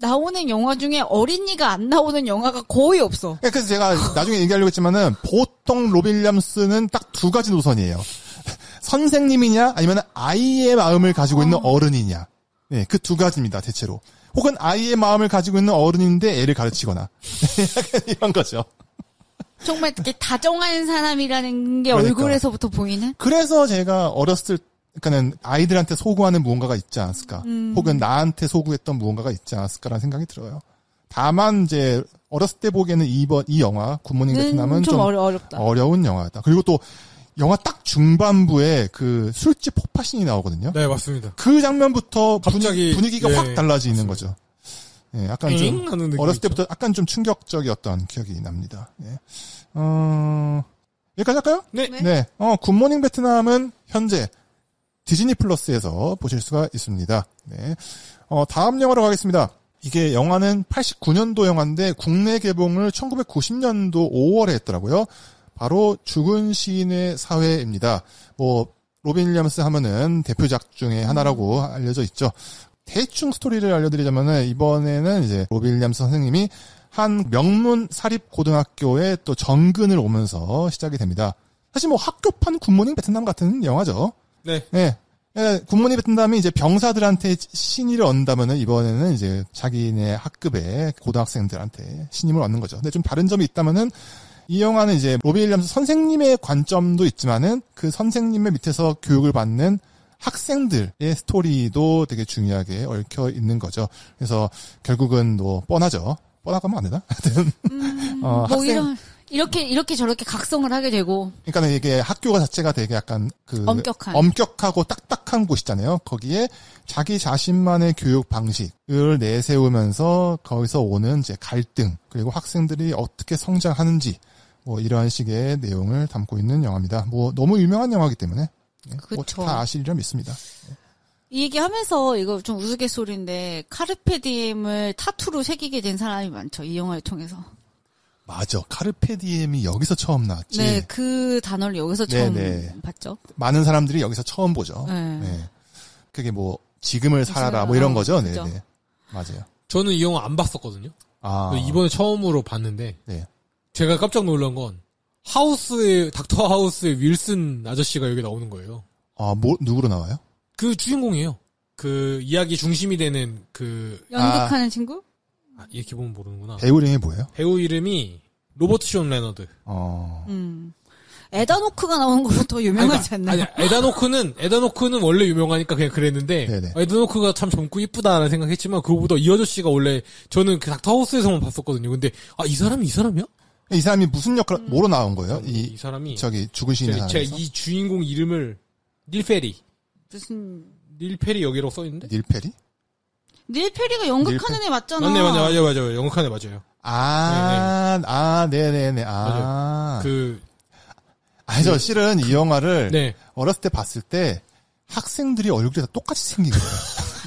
나오는 영화 중에 어린이가 안 나오는 영화가 거의 없어. 그래서 제가 나중에 얘기하려고 했지만은 보통 로빈 윌리엄스는 딱 두 가지 노선이에요. 선생님이냐 아니면 아이의 마음을 가지고 있는 어른이냐. 네, 그 두 가지입니다, 대체로. 혹은 아이의 마음을 가지고 있는 어른인데 애를 가르치거나. 이런 거죠. 정말 되게 다정한 사람이라는 게 그러니까. 얼굴에서부터 보이는? 그래서 제가 어렸을 그러니까는 아이들한테 소구하는 무언가가 있지 않았을까. 혹은 나한테 소구했던 무언가가 있지 않았을까라는 생각이 들어요. 다만 이제 어렸을 때 보기에는 이 영화 굿모닝 베트남은 좀 어렵다. 어려운 영화였다. 그리고 또 영화 딱 중반부에 그 술집 폭파신이 나오거든요. 네, 맞습니다. 그 장면부터 갑자기 분위기가 예, 확 달라지는 거죠. 예, 약간 좀 어렸을 있죠. 때부터 약간 좀 충격적이었던 기억이 납니다. 예. 여기까지 할까요? 네. 네. 굿모닝 베트남은 현재 디즈니 플러스에서 보실 수가 있습니다. 네. 다음 영화로 가겠습니다. 이게 영화는 89년도 영화인데 국내 개봉을 1990년도 5월에 했더라고요. 바로 죽은 시인의 사회입니다. 뭐 로빈 윌리엄스 하면은 대표작 중에 하나라고 알려져 있죠. 대충 스토리를 알려드리자면은 이번에는 이제 로빈 윌리엄스 선생님이 한 명문 사립 고등학교에 또 정근을 오면서 시작이 됩니다. 사실 뭐 학교판 굿모닝 베트남 같은 영화죠. 네. 네. 굿모닝 베트남이 이제 병사들한테 신의를 얻는다면은 이번에는 이제 자기네 학급의 고등학생들한테 신임을 얻는 거죠. 근데 좀 다른 점이 있다면은 이 영화는 이제 로빈 윌리엄스 선생님의 관점도 있지만은 그 선생님의 밑에서 교육을 받는 학생들의 스토리도 되게 중요하게 얽혀 있는 거죠. 그래서 결국은 뭐 뻔하죠. 뻔하고 하면 안 되나? 하여튼 뭐 학생 이렇게 저렇게 각성을 하게 되고. 그러니까 이게 학교가 자체가 되게 약간 엄격하고 딱딱한 곳이잖아요. 거기에 자기 자신만의 교육 방식을 내세우면서 거기서 오는 이제 갈등 그리고 학생들이 어떻게 성장하는지 뭐 이러한 식의 내용을 담고 있는 영화입니다. 뭐 너무 유명한 영화이기 때문에 뭐 다 아시리라 믿습니다. 이 얘기하면서 이거 좀 우스갯소리인데 카르페 디엠을 타투로 새기게 된 사람이 많죠. 이 영화를 통해서. 맞아. 카르페디엠이 여기서 처음 나왔지. 네, 그 단어를 여기서 처음 봤죠. 많은 사람들이 여기서 처음 보죠. 네. 그게 뭐 지금을 살아라 뭐 이런 거죠. 네, 네. 맞아요. 저는 이 영화 안 봤었거든요. 이번에 처음으로 봤는데 네. 제가 깜짝 놀란 건 닥터 하우스의 윌슨 아저씨가 여기 나오는 거예요. 누구로 나와요? 그 주인공이에요. 그 이야기 중심이 되는 그 연극하는 친구? 이렇게 보면 모르는구나. 배우 이름이 뭐예요? 배우 이름이 로버트 숀 레너드. 에다노크가 나오는 거로 더 유명하지 않나요? 아니, 에다노크는 원래 유명하니까 그냥 그랬는데, 네네. 에다노크가 참 젊고 이쁘다라는 생각했지만, 그거보다 이 아저씨가 원래, 저는 그 닥터 하우스에서만 봤었거든요. 근데, 이 사람이 이 사람이야? 이 사람이 무슨 역할, 뭐로 나온 거예요? 이 사람이. 죽은 시인의 사람에서. 제가 이 주인공 이름을, 닐 페리. 무슨. 닐 페리 여기라고 써있는데? 닐 페리? 닐 페리가 연극하는 애 맞잖아. 맞아요. 연극하는 애 맞아요. 네네네. 맞아요. 저 실은 이 영화를 네. 어렸을 때 봤을 때 학생들이 얼굴이 다 똑같이 생긴 거예요.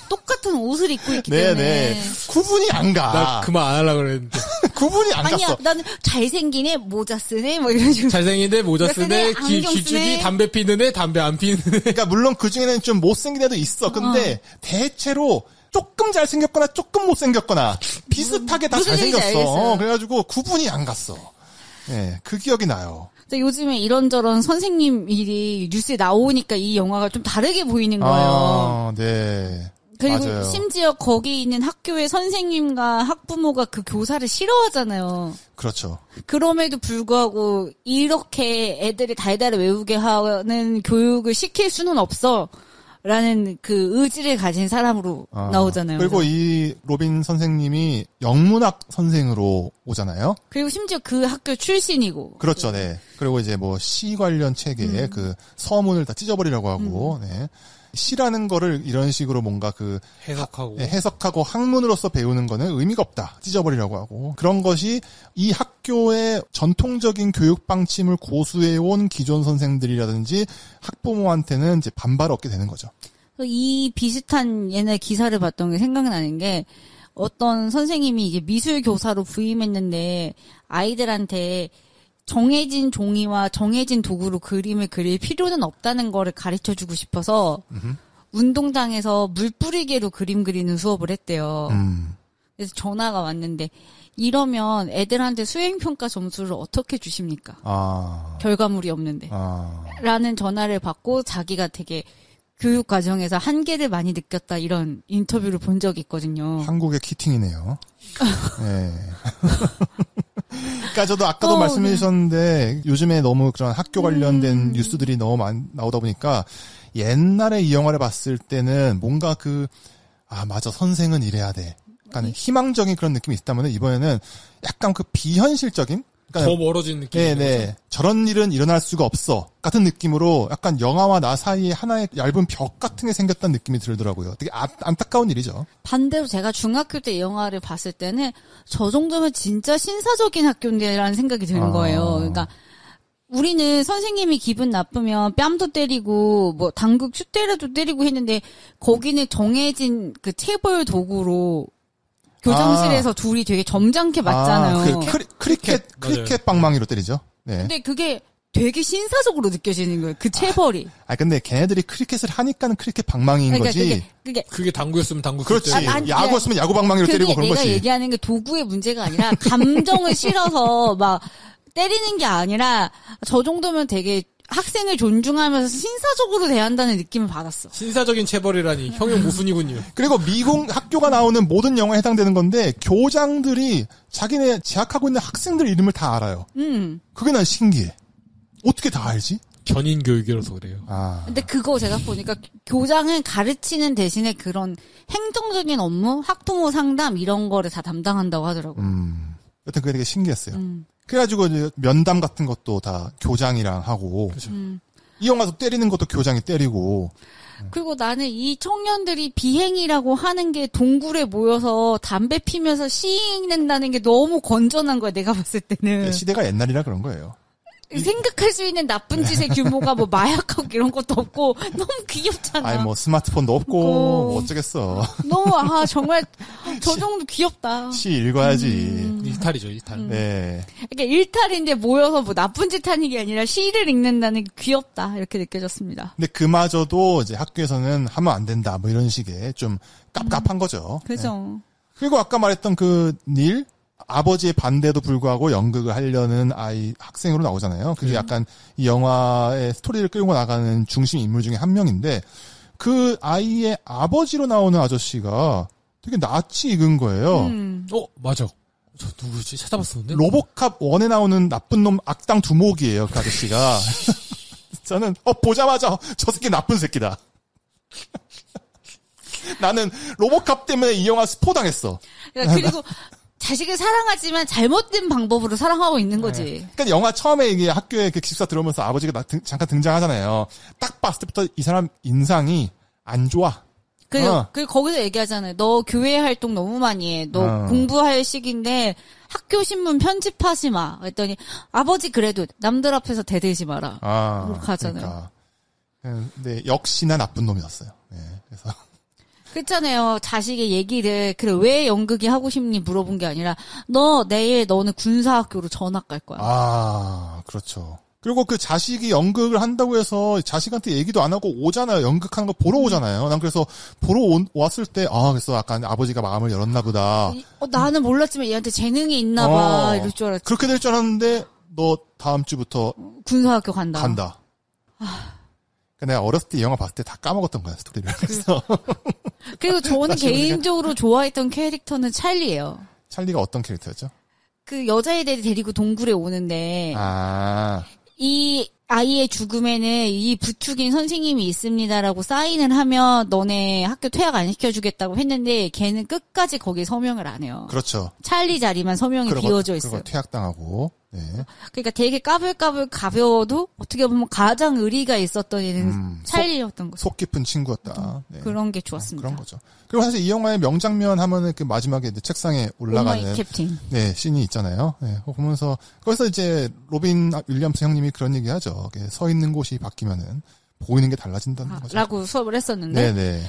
똑같은 옷을 입고 있기 때문에. 네네. 구분이 안 가. 나 그만 안 하려고 그랬는데. 구분이 안 갔어. 아니야, 나는 잘생긴 애, 모자 쓰네, 뭐 이런 식으로. 잘생긴 애, 모자 쓰네, 귀죽이, 담배 피는 애, 담배 안 피는 애. 그러니까 물론 그 중에는 좀 못생긴 애도 있어. 근데 대체로 조금 잘생겼거나 조금 못생겼거나 비슷하게 다 잘생겼어. 그래가지고 구분이 안 갔어. 네, 그 기억이 나요. 요즘에 이런저런 선생님 일이 뉴스에 나오니까 이 영화가 좀 다르게 보이는 거예요. 네. 그리고 맞아요. 심지어 거기 있는 학교의 선생님과 학부모가 그 교사를 싫어하잖아요. 그렇죠. 그럼에도 불구하고 이렇게 애들이 달달을 외우게 하는 교육을 시킬 수는 없어. 라는 그 의지를 가진 사람으로 나오잖아요. 그리고 이 로빈 선생님이 영문학 선생으로 오잖아요. 그리고 심지어 그 학교 출신이고. 그렇죠, 네. 그리고 이제 뭐 시 관련 책에 그 서문을 다 찢어버리라고 하고, 네. 시라는 거를 이런 식으로 뭔가 해석하고 학문으로서 배우는 거는 의미가 없다. 찢어버리라고 하고. 그런 것이 이 학교의 전통적인 교육 방침을 고수해온 기존 선생들이라든지 학부모한테는 이제 반발을 얻게 되는 거죠. 이 비슷한 옛날 기사를 봤던 게 생각나는 게 어떤 선생님이 이제 미술 교사로 부임했는데 아이들한테 정해진 종이와 정해진 도구로 그림을 그릴 필요는 없다는 거를 가르쳐주고 싶어서 운동장에서 물 뿌리개로 그림 그리는 수업을 했대요. 그래서 전화가 왔는데 이러면 애들한테 수행평가 점수를 어떻게 주십니까? 결과물이 없는데. 라는 전화를 받고 자기가 되게 교육 과정에서 한계를 많이 느꼈다 이런 인터뷰를 본 적이 있거든요. 한국의 키팅이네요. 네. 그러니까 저도 아까도 말씀해 주셨는데 요즘에 너무 그런 학교 관련된 뉴스들이 너무 많이 나오다 보니까 옛날에 이 영화를 봤을 때는 뭔가 맞아, 선생은 이래야 돼. 약간 희망적인 그런 느낌이 있다면 이번에는 약간 그 비현실적인? 그러니까 더 멀어진 느낌이 네네. 저런 일은 일어날 수가 없어. 같은 느낌으로 약간 영화와 나 사이에 하나의 얇은 벽 같은 게 생겼다는 느낌이 들더라고요. 되게 안타까운 일이죠. 반대로 제가 중학교 때 이 영화를 봤을 때는 저 정도면 진짜 신사적인 학교인데라는 생각이 드는 거예요. 그러니까 우리는 선생님이 기분 나쁘면 뺨도 때리고 뭐 당국 슛대라도 때리고 했는데 거기는 정해진 그 체벌 도구로 교장실에서 둘이 되게 점잖게 맞잖아요. 크리켓 방망이로 때리죠. 네. 근데 그게 되게 신사적으로 느껴지는 거예요. 그 체벌이. 근데 걔네들이 크리켓을 하니까는 크리켓 방망이인 거지. 그게 당구였으면 당구. 그렇지. 야구였으면 야구 방망이로 때리고 그런 내가 거지. 내가 얘기하는 게 도구의 문제가 아니라 감정을 실어서 막 때리는 게 아니라 저 정도면 되게 학생을 존중하면서 신사적으로 대한다는 느낌을 받았어. 신사적인 체벌이라니 형용 모순이군요. 그리고 미국 학교가 나오는 모든 영화에 해당되는 건데 교장들이 자기네 재학하고 있는 학생들 이름을 다 알아요. 그게 난 신기해. 어떻게 다 알지? 견인 교육이라서 그래요. 근데 그거 제가 보니까 교장은 가르치는 대신에 그런 행정적인 업무, 학부모 상담 이런 거를 다 담당한다고 하더라고요. 여튼 그게 되게 신기했어요. 그래가지고 이제 면담 같은 것도 다 교장이랑 하고 이 영화도 때리는 것도 교장이 때리고 그리고 나는 이 청년들이 비행이라고 하는 게 동굴에 모여서 담배 피면서 시 읽는다는 게 너무 건전한 거야 내가 봤을 때는. 시대가 옛날이라 그런 거예요. 생각할 수 있는 나쁜 짓의 규모가 뭐 마약하고 이런 것도 없고 너무 귀엽잖아. 아니 뭐 스마트폰도 없고 뭐 어쩌겠어. 너무 정말 저 정도 귀엽다. 시 읽어야지. 일탈이죠, 일탈. 네. 그러니까 일탈인데 모여서 뭐 나쁜 짓 하는 게 아니라 시를 읽는다는 게 귀엽다 이렇게 느껴졌습니다. 근데 그마저도 이제 학교에서는 하면 안 된다 뭐 이런 식의 좀 깝깝한 거죠. 그죠. 네. 그리고 아까 말했던 그 닐 아버지의 반대에도 불구하고 연극을 하려는 학생으로 나오잖아요. 그게 약간 이 영화의 스토리를 끌고 나가는 중심 인물 중에 한 명인데 그 아이의 아버지로 나오는 아저씨가 되게 낯이 익은 거예요. 맞아. 저 누구지? 찾아봤었는데. 로보캅 1에 나오는 나쁜 놈 악당 두목이에요. 그 아저씨가. 저는 보자마자 저 새끼 나쁜 새끼다. 나는 로보캅 때문에 이 영화 스포당했어. 그리고 자식을 사랑하지만 잘못된 방법으로 사랑하고 있는 거지. 네. 그러니까 영화 처음에 이게 학교에 그 기숙사 들어오면서 아버지가 잠깐 등장하잖아요. 딱 봤을 때부터 이 사람 인상이 안 좋아. 그리고 거기서 얘기하잖아요. 너 교회 활동 너무 많이 해. 너 공부할 시기인데 학교 신문 편집하지 마. 그랬더니 아버지 그래도 남들 앞에서 대들지 마라. 그렇게 하잖아요. 그러니까. 네, 역시나 나쁜 놈이었어요. 네, 그래서. 그렇잖아요. 자식의 얘기를 그래 왜 연극이 하고 싶니 물어본 게 아니라 너 내일 너는 군사학교로 전학 갈 거야. 그렇죠. 그리고 그 자식이 연극을 한다고 해서 자식한테 얘기도 안 하고 오잖아요. 연극하는 거 보러 오잖아요. 난 그래서 보러 왔을 때 그래서 약간 아버지가 마음을 열었나 보다. 나는 몰랐지만 얘한테 재능이 있나 봐. 이럴 줄 알았지. 그렇게 될 줄 알았는데 너 다음 주부터 군사학교 간다. 내가 어렸을 때 이 영화 봤을 때 다 까먹었던 거야, 스토리를. 그래서. 그리고 저는 개인적으로 좋아했던 캐릭터는 찰리예요. 찰리가 어떤 캐릭터였죠? 그 여자애들이 데리고 동굴에 오는데 이 아이의 죽음에는 이 부축인 선생님이 있습니다라고 사인을 하면 너네 학교 퇴학 안 시켜주겠다고 했는데 걔는 끝까지 거기에 서명을 안 해요. 그렇죠. 찰리 자리만 서명이 비어져 있어요. 그리고 퇴학당하고. 네. 그러니까 되게 까불까불 가벼워도 어떻게 보면 가장 의리가 있었던 애는 찰리였던 거죠. 속 깊은 친구였다. 네. 그런 게 좋았습니다. 그런 거죠. 그리고 사실 이 영화의 명장면 하면은 그 마지막에 이제 책상에 올라가는 캡틴. 네, 씬이 있잖아요. 네, 그거 보면서 거기서 이제 로빈 윌리엄스 형님이 그런 얘기하죠. 서 있는 곳이 바뀌면은 보이는 게 달라진다는 거죠. 라고 수업을 했었는데. 네네.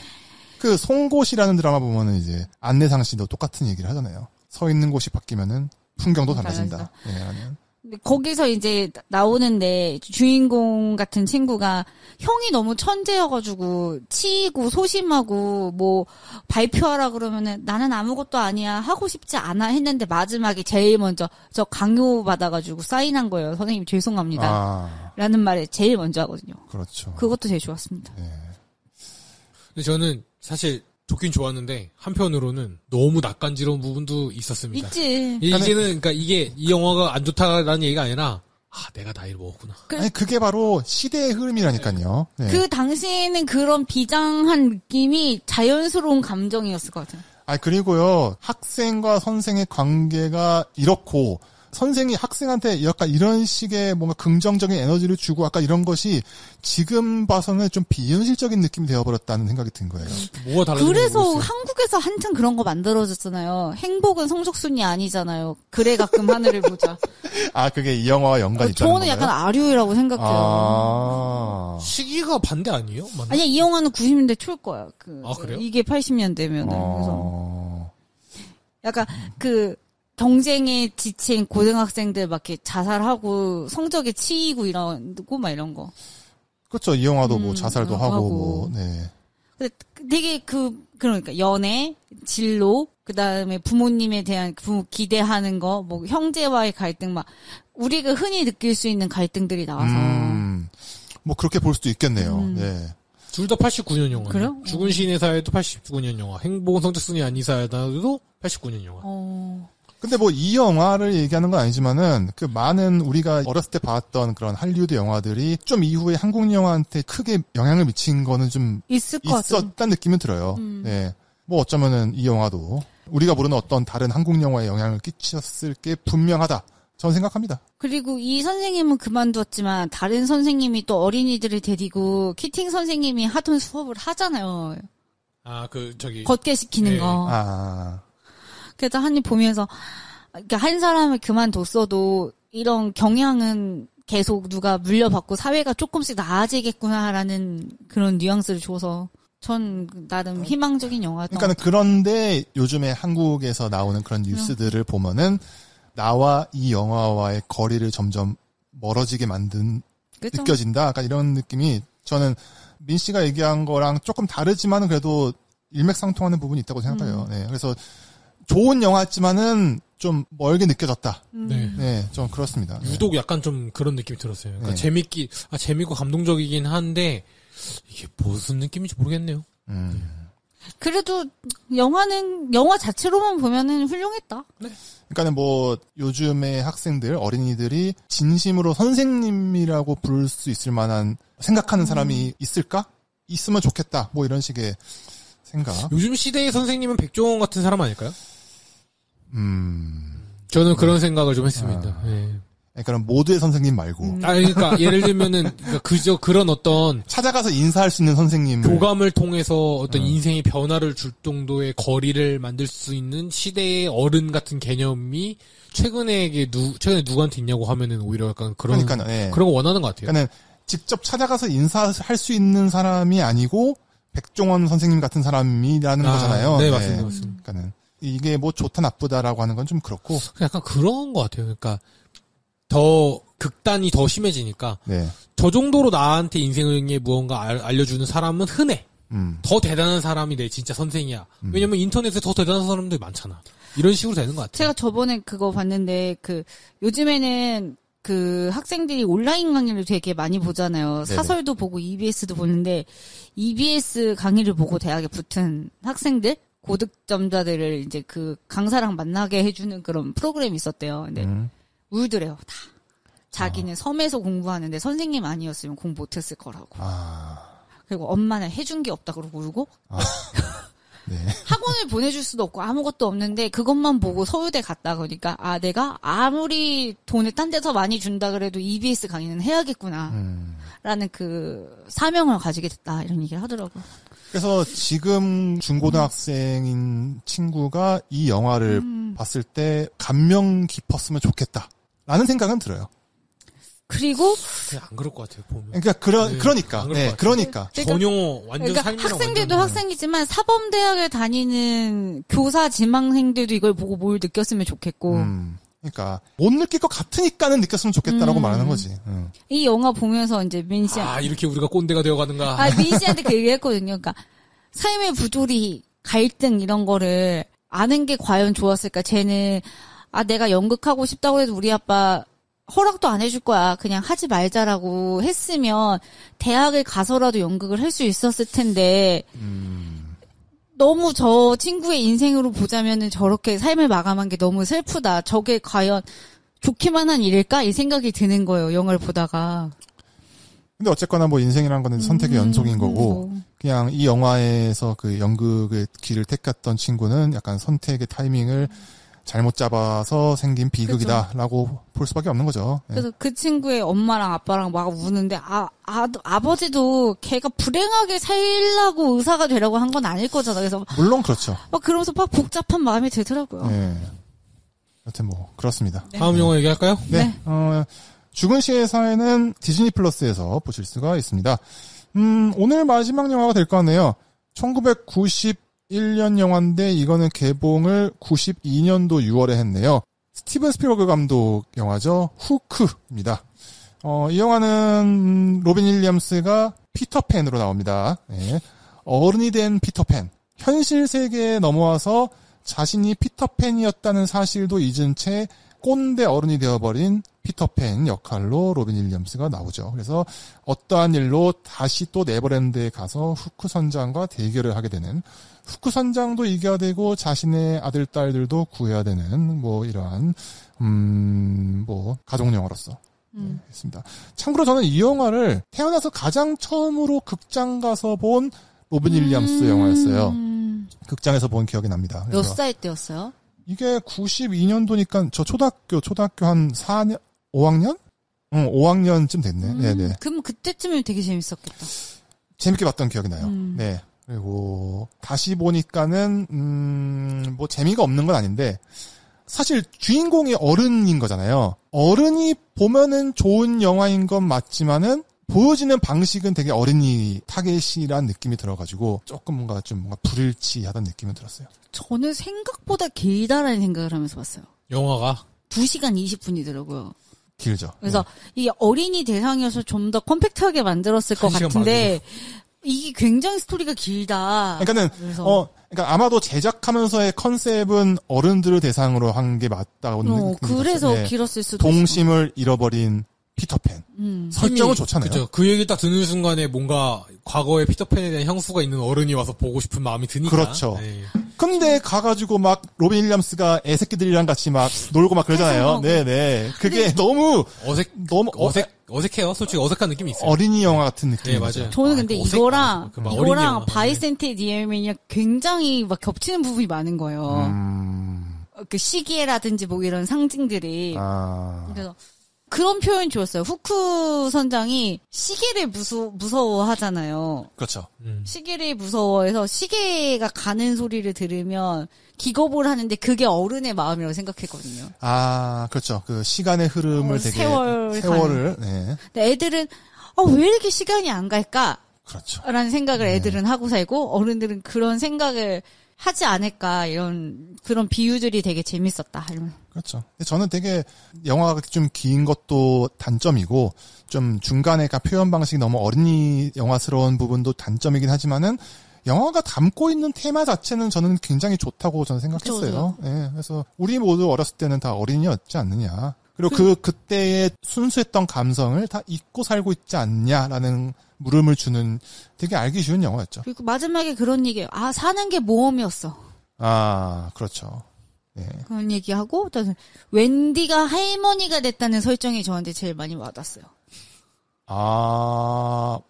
그 송곳이라는 드라마 보면은 이제 안내상 씨도 똑같은 얘기를 하잖아요. 서 있는 곳이 바뀌면은 풍경도 달라진다. 네, 거기서 이제 나오는데 주인공 같은 친구가 형이 너무 천재여가지고 치이고 소심하고 뭐 발표하라 그러면은 나는 아무것도 아니야 하고 싶지 않아 했는데 마지막에 제일 먼저 저 강요 받아가지고 사인한 거예요. 선생님 죄송합니다. 라는 말을 제일 먼저 하거든요. 그렇죠. 그것도 되게 좋았습니다. 네. 근데 저는 사실 좋긴 좋았는데 한편으로는 너무 낯간지러운 부분도 있었습니다. 있지. 이제는 그러니까 이게 이 영화가 안 좋다라는 얘기가 아니라 내가 나이를 먹었구나. 아니 그게 바로 시대의 흐름이라니까요. 네. 그 당시에는 그런 비장한 느낌이 자연스러운 감정이었을 것 같아요. 그리고요 학생과 선생의 관계가 이렇고 선생이 학생한테 약간 이런 식의 뭔가 긍정적인 에너지를 주고 아까 이런 것이 지금 봐서는 좀 비현실적인 느낌이 되어버렸다는 생각이 든 거예요. 뭐가 달라졌는지 그래서 모르겠어요. 한국에서 한참 그런 거 만들어졌잖아요. 행복은 성적순이 아니잖아요. 그래 가끔 하늘을 보자. 그게 이 영화와 연관이 있다는 건가요? 저는 약간 아류라고 생각해요. 시기가 반대 아니에요? 맞나? 아니야, 이 영화는 90년대 초일 거야. 그래요? 이게 80년대면은. 그래서 약간 경쟁에 지친 고등학생들 막 이렇게 자살하고 성적에 치이고 이런 거. 그렇죠. 이 영화도 뭐 자살도 하고 뭐, 네. 근데 되게 그러니까 연애, 진로, 그 다음에 부모님에 대한 부모 기대하는 거, 뭐 형제와의 갈등 막 우리가 흔히 느낄 수 있는 갈등들이 나와서. 뭐 그렇게 볼 수도 있겠네요. 네. 둘 다 89년 영화. 그래요? 죽은 시인의 사회도 89년 영화. 행복은 성적순이 아닌 사회도 89년 영화. 근데 뭐 이 영화를 얘기하는 건 아니지만은 그 많은 우리가 어렸을 때 봤던 그런 할리우드 영화들이 좀 이후에 한국 영화한테 크게 영향을 미친 거는 좀 있었다는 느낌은 들어요. 네. 뭐 어쩌면은 이 영화도 우리가 모르는 어떤 다른 한국 영화에 영향을 끼쳤을 게 분명하다. 저는 생각합니다. 그리고 이 선생님은 그만두었지만 다른 선생님이 또 어린이들을 데리고 키팅 선생님이 하던 수업을 하잖아요. 걷게 시키는 거. 그래서 한입 보면서 그러니까 한 사람을 그만뒀어도 이런 경향은 계속 누가 물려받고 사회가 조금씩 나아지겠구나라는 그런 뉘앙스를 줘서 전 나름 희망적인 영화였던 그러니까 그런데 요즘에 한국에서 나오는 그런 뉴스들을 보면은 나와 이 영화와의 거리를 점점 멀어지게 만든 그쵸? 느껴진다. 약간 이런 느낌이 저는 민 씨가 얘기한 거랑 조금 다르지만은 그래도 일맥상통하는 부분이 있다고 생각해요. 네, 그래서 좋은 영화였지만은 좀 멀게 느껴졌다. 네. 네, 좀 그렇습니다. 유독 약간 좀 그런 느낌이 들었어요. 그러니까 네. 재밌고 감동적이긴 한데 이게 무슨 느낌인지 모르겠네요. 그래도 영화 자체로만 보면은 훌륭했다. 네. 그러니까는 뭐 요즘의 학생들, 어린이들이 진심으로 선생님이라고 부를 수 있을 만한 생각하는 사람이 있을까? 있으면 좋겠다. 뭐 이런 식의 생각. 요즘 시대의 선생님은 백종원 같은 사람 아닐까요? 저는 그런 생각을 좀 했습니다. 네. 그러니까 모두의 선생님 말고. 그러니까 예를 들면은 그저 그런 어떤 찾아가서 인사할 수 있는 선생님. 교감을 통해서 어떤 인생의 변화를 줄 정도의 거리를 만들 수 있는 시대의 어른 같은 개념이 최근에 누구한테 있냐고 하면은 오히려 약간 그런 그러니까는, 그런 거 원하는 것 같아요. 그러니까는 직접 찾아가서 인사할 수 있는 사람이 아니고 백종원 선생님 같은 사람이라는 거잖아요. 네, 맞습니다. 맞습니다. 그러니까는 이게 뭐 좋다 나쁘다라고 하는 건 좀 그렇고. 약간 그런 것 같아요. 그러니까 더 극단이 더 심해지니까 네. 저 정도로 나한테 인생에 무언가 알려주는 사람은 흔해. 더 대단한 사람이 내 진짜 선생이야. 왜냐면 인터넷에 더 대단한 사람들이 많잖아. 이런 식으로 되는 것 같아요. 제가 저번에 그거 봤는데 요즘에는 학생들이 온라인 강의를 되게 많이 보잖아요. 네네. 사설도 보고 EBS도 보는데 EBS 강의를 보고 대학에 붙은 학생들 고득점자들을 이제 강사랑 만나게 해주는 그런 프로그램이 있었대요. 근데 울더래요, 다. 자기는 섬에서 공부하는데 선생님 아니었으면 공부 못했을 거라고. 그리고 엄마는 해준 게 없다 그러고 울고. 네. 학원을 보내줄 수도 없고 아무것도 없는데 그것만 보고 서울대 갔다 그러니까 내가 아무리 돈을 딴 데서 많이 준다 그래도 EBS 강의는 해야겠구나. 라는 사명을 가지게 됐다. 이런 얘기를 하더라고요. 그래서 지금 중고등학생인 친구가 이 영화를 봤을 때 감명 깊었으면 좋겠다. 라는 생각은 들어요. 그리고 안 그럴 것 같아요. 보면. 그러니까. 전혀 완전 삶이랑 학생들도 학생이지만 사범대학을 다니는 교사 지망생들도 이걸 보고 뭘 느꼈으면 좋겠고. 그러니까 못 느낄 것 같으니까는 느꼈으면 좋겠다라고 말하는 거지. 이 영화 보면서 이제 민 씨 이렇게 우리가 꼰대가 되어가는가. 민 씨한테 그 얘기했거든요. 그러니까 삶의 부조리, 갈등 이런 거를 아는 게 과연 좋았을까? 쟤는 내가 연극하고 싶다고 해도 우리 아빠 허락도 안 해줄 거야. 그냥 하지 말자라고 했으면 대학을 가서라도 연극을 할 수 있었을 텐데 너무 저 친구의 인생으로 보자면은 저렇게 삶을 마감한 게 너무 슬프다. 저게 과연 좋기만 한 일일까? 이 생각이 드는 거예요. 영화를 보다가. 근데 어쨌거나 뭐 인생이란 거는 선택의 연속인 거고 그냥 이 영화에서 연극의 길을 택했던 친구는 약간 선택의 타이밍을 잘못 잡아서 생긴 비극이다라고 볼 수밖에 없는 거죠. 그래서 그 친구의 엄마랑 아빠랑 막 우는데 아버지도 걔가 불행하게 살라고 의사가 되라고 한 건 아닐 거잖아. 그래서 물론 그렇죠. 막 그러면서 막 복잡한 마음이 들더라고요. 네. 여튼 뭐 그렇습니다. 네. 다음 영화 얘기할까요? 네. 죽은 시의 사회는 디즈니 플러스에서 보실 수가 있습니다. 오늘 마지막 영화가 될 것 같네요. 1991년 영화인데 이거는 개봉을 92년도 6월에 했네요. 스티븐 스필버그 감독 영화죠. 후크입니다. 이 영화는 로빈 윌리엄스가 피터팬으로 나옵니다. 네. 어른이 된 피터팬. 현실 세계에 넘어와서 자신이 피터팬이었다는 사실도 잊은 채 꼰대 어른이 되어버린 피터팬 역할로 로빈 윌리엄스가 나오죠. 그래서 어떠한 일로 다시 또 네버랜드에 가서 후크 선장과 대결을 하게 되는, 후크 선장도 이겨야 되고 자신의 아들 딸들도 구해야 되는 뭐 이러한 뭐 가족 영화로서 했습니다. 참고로 저는 이 영화를 태어나서 가장 처음으로 극장 가서 본 로빈 윌리엄스 영화였어요. 극장에서 본 기억이 납니다. 몇 살 때였어요? 이게 92년도니까 저 초등학교 한 4년, 5학년? 5학년쯤 됐네. 네네. 그럼 그때쯤이면 되게 재밌었겠다. 재밌게 봤던 기억이 나요. 네. 그리고 다시 보니까는 뭐 재미가 없는 건 아닌데 사실 주인공이 어른인 거잖아요. 어른이 보면은 좋은 영화인 건 맞지만은 보여지는 방식은 되게 어린이 타겟이란 느낌이 들어가지고 조금 뭔가 불일치하다는 느낌이 들었어요. 저는 생각보다 길다라는 생각을 하면서 봤어요. 영화가 2시간 20분이더라고요. 길죠. 그래서 이게 어린이 대상이어서 좀 더 컴팩트하게 만들었을 것 같은데 이게 굉장히 스토리가 길다. 그러니까는 그러니까 아마도 제작하면서의 컨셉은 어른들을 대상으로 한 게 맞다고 그래서 네. 길었을 수도 동심을 잃어버린 피터팬. 설정은 좋잖아요. 그죠. 그 얘기 딱 듣는 순간에 뭔가 과거의 피터팬에 대한 향수가 있는 어른이 와서 보고 싶은 마음이 드니까. 그렇죠. 네. 근데 가가지고 막 로빈 윌리엄스가 애새끼들이랑 같이 막 놀고 막 그러잖아요. 네네. 그게 너무 어색해요. 솔직히 어색한 느낌이 있어요. 어린이 영화 같은 느낌이. 네, 맞아요. 저는 근데 이거랑 영화. 바이센테 디에르멘이랑 굉장히 막 겹치는 부분이 많은 거예요. 그 시계라든지 뭐 이런 상징들이. 그래서 그런 표현 좋았어요. 후크 선장이 시계를 무서워하잖아요. 그렇죠. 시계를 무서워해서 시계가 가는 소리를 들으면 기겁을 하는데 그게 어른의 마음이라고 생각했거든요. 그렇죠. 그 시간의 흐름을 되게 세월을. 네. 근데 애들은 왜 이렇게 시간이 안 갈까? 그렇죠. 라는 생각을 애들은 하고 살고 어른들은 그런 생각을 하지 않을까 이런 그런 비유들이 되게 재밌었다. 그렇죠. 저는 되게 영화가 좀 긴 것도 단점이고 좀 중간에 표현 방식이 너무 어린이 영화스러운 부분도 단점이긴 하지만은 영화가 담고 있는 테마 자체는 저는 굉장히 좋다고 저는 생각했어요. 네, 그래서 우리 모두 어렸을 때는 다 어린이였지 않느냐. 그리고 그때의 순수했던 감성을 다 잊고 살고 있지 않냐라는 물음을 주는 되게 알기 쉬운 영화였죠. 그리고 마지막에 그런 얘기예요. 사는 게 모험이었어. 그렇죠. 네. 그런 얘기하고 웬디가 할머니가 됐다는 설정이 저한테 제일 많이 와닿았어요.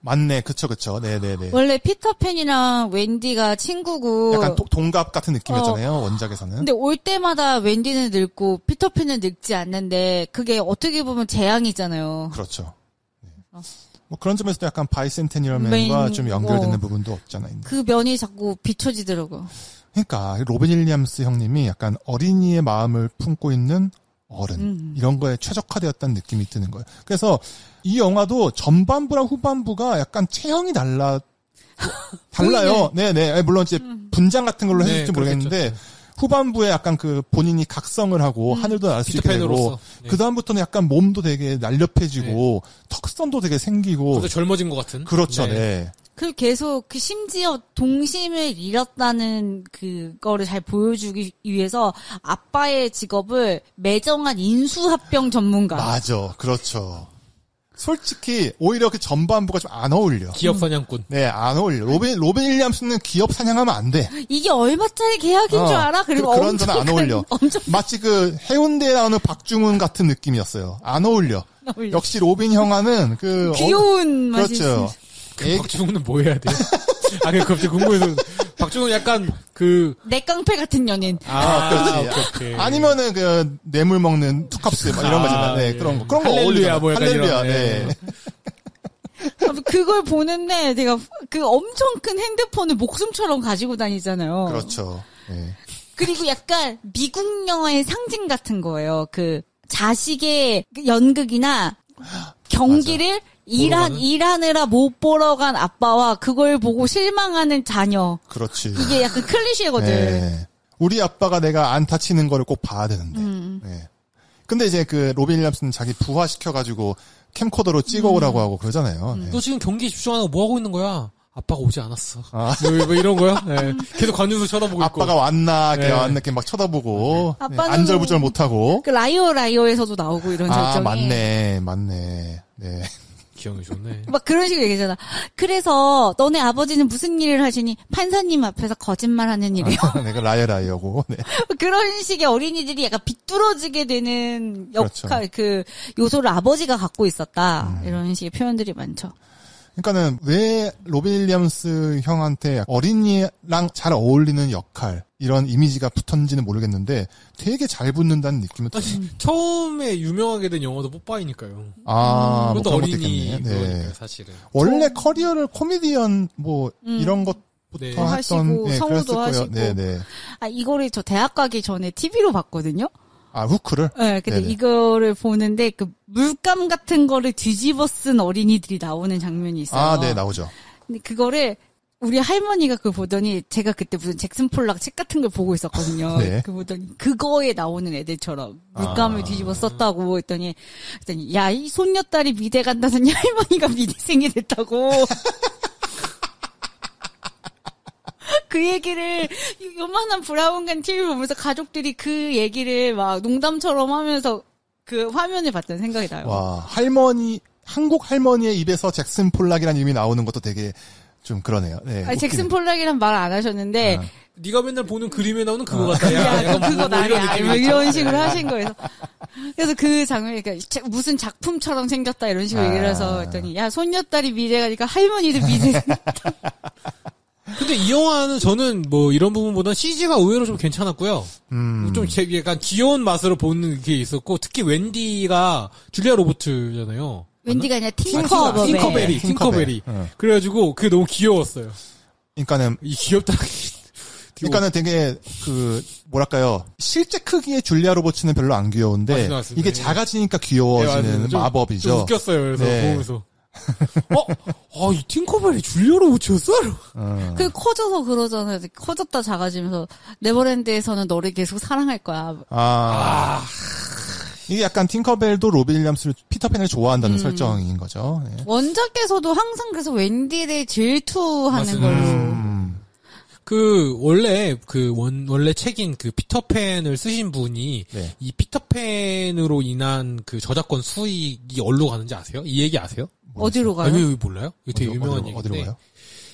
맞네. 그쵸. 네네네. 원래 피터팬이랑 웬디가 친구고. 약간 동갑 같은 느낌이었잖아요, 원작에서는. 근데 올 때마다 웬디는 늙고 피터팬은 늙지 않는데 그게 어떻게 보면 재앙이잖아요. 그렇죠. 네. 뭐 그런 점에서도 약간 바이센테니얼맨과 좀 연결되는 부분도 없지 않아 있네. 그 면이 자꾸 비춰지더라고요. 그러니까 로빈 윌리엄스 형님이 약간 어린이의 마음을 품고 있는 어른 이런 거에 최적화되었다는 느낌이 드는 거예요. 그래서 이 영화도 전반부랑 후반부가 약간 체형이 달라요. 네네. 물론 이제 분장 같은 걸로 해줄지 모르겠는데 후반부에 약간 그 본인이 각성을 하고 하늘도 날 수 있게 되고 그 다음부터는 약간 몸도 되게 날렵해지고 턱선도 되게 생기고 젊어진 것 같은. 그렇죠. 네. 그 계속 심지어 동심을 잃었다는 그거를 잘 보여주기 위해서 아빠의 직업을 매정한 인수합병 전문가. 맞아. 그렇죠. 솔직히 오히려 그 전반부가 좀 안 어울려. 기업 사냥꾼. 네, 안 어울려. 로빈 윌리엄스는 기업 사냥하면 안 돼. 이게 얼마짜리 계약인 줄 알아? 그리고 그런 데는 안 어울려. 마치 그 해운대에 나오는 박중훈 같은 느낌이었어요. 안 어울려. 역시 로빈 형아는 귀여운 맛이 그렇죠. 박중훈은 뭐 해야 돼? 갑자기 궁금해서. 박중훈 약간 내 깡패 같은 연인. 그렇지. 오케이. 아니면은 뇌물 먹는 투캅스 이런 거잖아. 네, 그런 거 할렐루야 뭐 약간 할렐루야. 이런. 네. 그걸 보는데 내가 엄청 큰 핸드폰을 목숨처럼 가지고 다니잖아요. 그렇죠. 네. 그리고 약간 미국 영화의 상징 같은 거예요. 자식의 연극이나 경기를 일하느라 못 보러 간 아빠와 그걸 보고 실망하는 자녀. 그렇지. 이게 약간 클리셰거든. 네. 우리 아빠가 내가 안타 치는 거를 꼭 봐야 되는데. 네. 근데 이제 로빈 윌리엄스는 자기 부화시켜가지고 캠코더로 찍어오라고 하고 그러잖아요. 네. 너 지금 경기에 집중 안 하고 뭐 하고 있는 거야? 아빠가 오지 않았어. 뭐 이런 거요? 네. 계속 관중에서 쳐다보고 있고. 아빠가 왔나, 이렇게 막 쳐다보고. 네. 안절부절 못하고. 라이어에서도 나오고 이런 설정이. 맞네. 네. 기억이 좋네. 막 그런 식으로 얘기하잖아. 그래서 너네 아버지는 무슨 일을 하시니? 판사님 앞에서 거짓말하는 일이요. 내가 라이어고. 네. 그런 식의 어린이들이 약간 비뚤어지게 되는 역할, 그렇죠. 요소를 아버지가 갖고 있었다. 이런 식의 표현들이 많죠. 그러니까는 왜 로빈 윌리엄스 형한테 어린이랑 잘 어울리는 역할 이런 이미지가 붙었는지는 모르겠는데 되게 잘 붙는다는 느낌이 들어요. 처음에 유명하게 된 영화도 뽀빠이니까요. 그것도 어린이 네. 사실은. 원래 커리어를 코미디언 이런 것부터 했던 하시고 성우도 하시고. 네네. 이거를 저 대학 가기 전에 TV로 봤거든요. 아, 후크를? 네, 근데 네네. 이거를 보는데 그 물감 같은 거를 뒤집어 쓴 어린이들이 나오는 장면이 있어요. 아, 네, 나오죠. 근데 그거를 우리 할머니가 그걸 보더니 제가 그때 무슨 잭슨 폴락 책 같은 걸 보고 있었거든요. 네. 그 보더니 그거에 나오는 애들처럼 물감을 뒤집어 썼다고 했더니 야, 이 손녀딸이 미대 간다더니 할머니가 미대생이 됐다고. 그 얘기를 요만한 브라운관 TV 보면서 가족들이 그 얘기를 막 농담처럼 하면서 그 화면을 봤던 생각이 나요. 와, 한국 할머니의 입에서 잭슨 폴락이라는 이름이 나오는 것도 되게 좀 그러네요. 네. 아니, 잭슨 폴락이란 말 안 하셨는데 네가 맨날 보는 그림에 나오는 그거 같다. 야, 약간 그거 뭐 이런 나야. 느낌이 뭐 있죠. 이런 식으로 하신 거예요. 그래서 그 장면이 그러니까 무슨 작품처럼 생겼다 이런 식으로 얘기를 해서 했더니 야, 손녀딸이 미래 가니까 할머니도 미래. 근데 이 영화는 저는 뭐 이런 부분보다 CG가 의외로 좀 괜찮았고요. 좀 약간 귀여운 맛으로 보는 게 있었고 특히 웬디가 줄리아 로버츠잖아요. 웬디가 아니라 팅커베리. 팅커베리. 그래가지고 그게 너무 귀여웠어요. 그러니까는 이 귀엽다. 그러니까는 되게 뭐랄까요, 실제 크기의 줄리아 로버츠는 별로 안 귀여운데 맞습니다. 이게 작아지니까 귀여워지는 좀, 마법이죠. 좀 웃겼어요. 그래서 네. 보면서 이 팅커벨이 줄리아 로버츠였어? 그 커져서 그러잖아요. 커졌다 작아지면서 네버랜드에서는 너를 계속 사랑할 거야. 이게 약간 팅커벨도 로빈 윌리엄스를 피터팬을 좋아한다는 설정인 거죠. 네. 원작에서도 항상 그래서 웬디를 질투하는 걸로. 원래 책인 그 피터팬을 쓰신 분이 네. 이 피터팬으로 인한 그 저작권 수익이 어디로 가는지 아세요? 이 얘기 아세요? 어디로 가요? 아니, 몰라요? 이거 되게 유명한 얘기인데. 어디로 가요?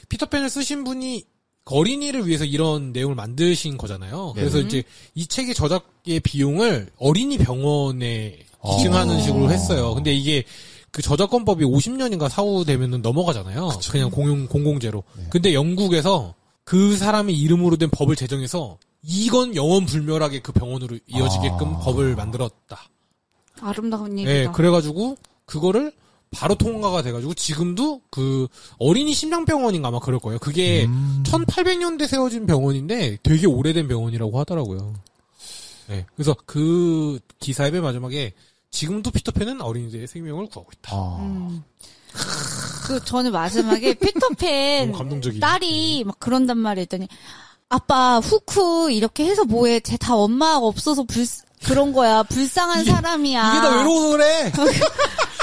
피터팬을 쓰신 분이 어린이를 위해서 이런 내용을 만드신 거잖아요. 그래서 이제 이 책의 저작의 비용을 어린이 병원에 기증하는 식으로 했어요. 근데 이게 그 저작권법이 50년인가 사후되면은 넘어가잖아요. 그쵸. 그냥 공공재로. 네. 근데 영국에서 그 사람의 이름으로 된 법을 제정해서 이건 영원 불멸하게 그 병원으로 이어지게끔 법을 만들었다. 아름다운 얘기다. 네, 그래가지고 그거를 바로 통과가 돼가지고 지금도 그 어린이 심장병원인가 아마 그럴 거예요. 그게 1800년대 세워진 병원인데 되게 오래된 병원이라고 하더라고요. 네, 그래서 그 기사의 맨 마지막에 지금도 피터팬은 어린이들의 생명을 구하고 있다. 그 저는 마지막에 피터팬 너무 감동적이네. 딸이 막 그런단 말이에요. 했더니 아빠 후크 이렇게 해서 뭐해? 쟤 다 엄마가 없어서 그런 거야. 불쌍한 사람이야. 이게 다 외로워서 그래.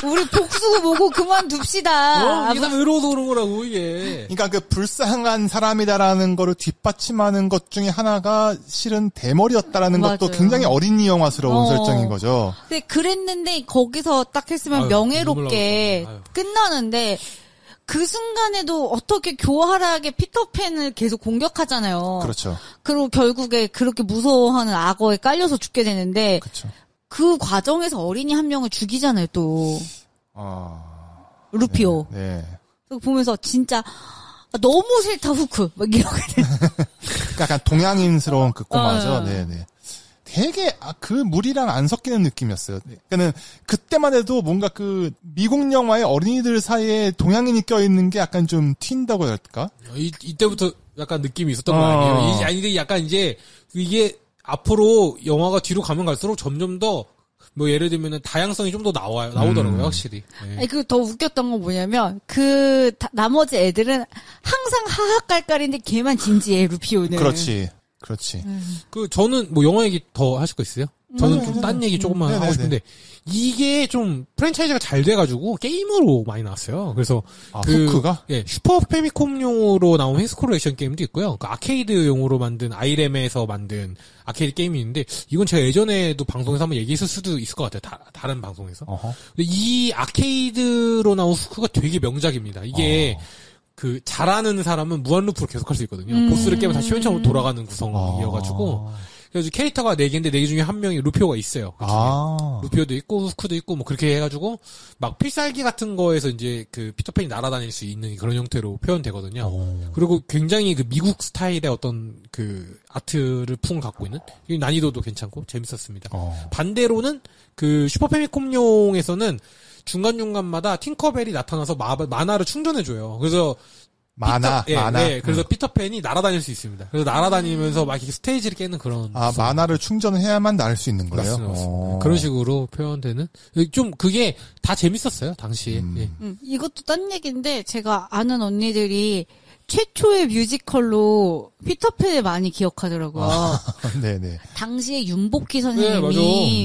우리 복수 보고 그만둡시다. 이게 다 외로워서 그런 거라고 이게. 그러니까 그 불쌍한 사람이다라는 거를 뒷받침하는 것 중에 하나가 실은 대머리였다라는 맞아요. 것도 굉장히 어린이 영화스러운 설정인 거죠. 근데 그랬는데 거기서 딱 했으면 아유, 명예롭게 눈물 나올 끝나는데 그 순간에도 어떻게 교활하게 피터팬을 계속 공격하잖아요. 그렇죠. 그리고 결국에 그렇게 무서워하는 악어에 깔려서 죽게 되는데 그렇죠. 그 과정에서 어린이 한 명을 죽이잖아요, 또. 루피오. 네. 그거 보면서 진짜 너무 싫다, 후크. 막 이렇게 돼. 약간 동양인스러운 그 꼬마죠. 네. 네네. 되게 그 물이랑 안 섞이는 느낌이었어요. 그러니까는 그때만 해도 뭔가 그 미국 영화의 어린이들 사이에 동양인이 껴있는 게 약간 좀 튄다고 해야 할까? 이때부터 약간 느낌이 있었던 거 아니에요? 아니 약간 이제 이게 앞으로 영화가 뒤로 가면 갈수록 점점 더 뭐 예를 들면은 다양성이 좀 더 나오더라고요, 확실히. 네. 아니, 그 더 웃겼던 건 뭐냐면 나머지 애들은 항상 하하깔깔인데 걔만 진지해, 루피오는. 그렇지. 저는 뭐 영화 얘기 더 하실 거 있어요? 저는 좀 딴 얘기 조금만 하고 싶은데 이게 좀 프랜차이즈가 잘 돼가지고 게임으로 많이 나왔어요. 그래서 후크가? 예, 슈퍼 페미콤용으로 나온 횡스크롤 액션 게임도 있고요. 그 아케이드용으로 만든 아이램에서 만든 아케이드 게임이 있는데 이건 제가 예전에도 방송에서 한번 얘기했을 수도 있을 것 같아요. 다른 방송에서. 근데 이 아케이드로 나온 후크가 되게 명작입니다. 이게 그 잘하는 사람은 무한루프로 계속할 수 있거든요. 보스를 깨면 다시 현처럼 돌아가는 구성이어가지고 그래서 캐릭터가 4개인데 4개 중에 한 명이 루피오가 있어요. 그 중에. 루피오도 있고 후크도 있고 뭐 그렇게 해가지고 막 필살기 같은 거에서 이제 그 피터팬이 날아다닐 수 있는 그런 형태로 표현되거든요. 그리고 굉장히 그 미국 스타일의 어떤 그 아트를 풍을 갖고 있는 난이도도 괜찮고 재밌었습니다. 반대로는 그 슈퍼 페미콤용에서는 중간중간마다 팅커벨이 나타나서 만화를 충전해줘요. 그래서 만화. 네, 그래서 피터팬이 날아다닐 수 있습니다. 그래서 날아다니면서 막 이렇게 스테이지를 깨는 그런. 만화를 충전해야만 날 수 있는 거예요? 맞습니다. 그런 식으로 표현되는. 좀 그게 다 재밌었어요, 당시에. 예. 이것도 딴 얘기인데, 제가 아는 언니들이 최초의 뮤지컬로 피터팬을 많이 기억하더라고요. 네네. 당시에 윤복희 네, 선생님이 맞아.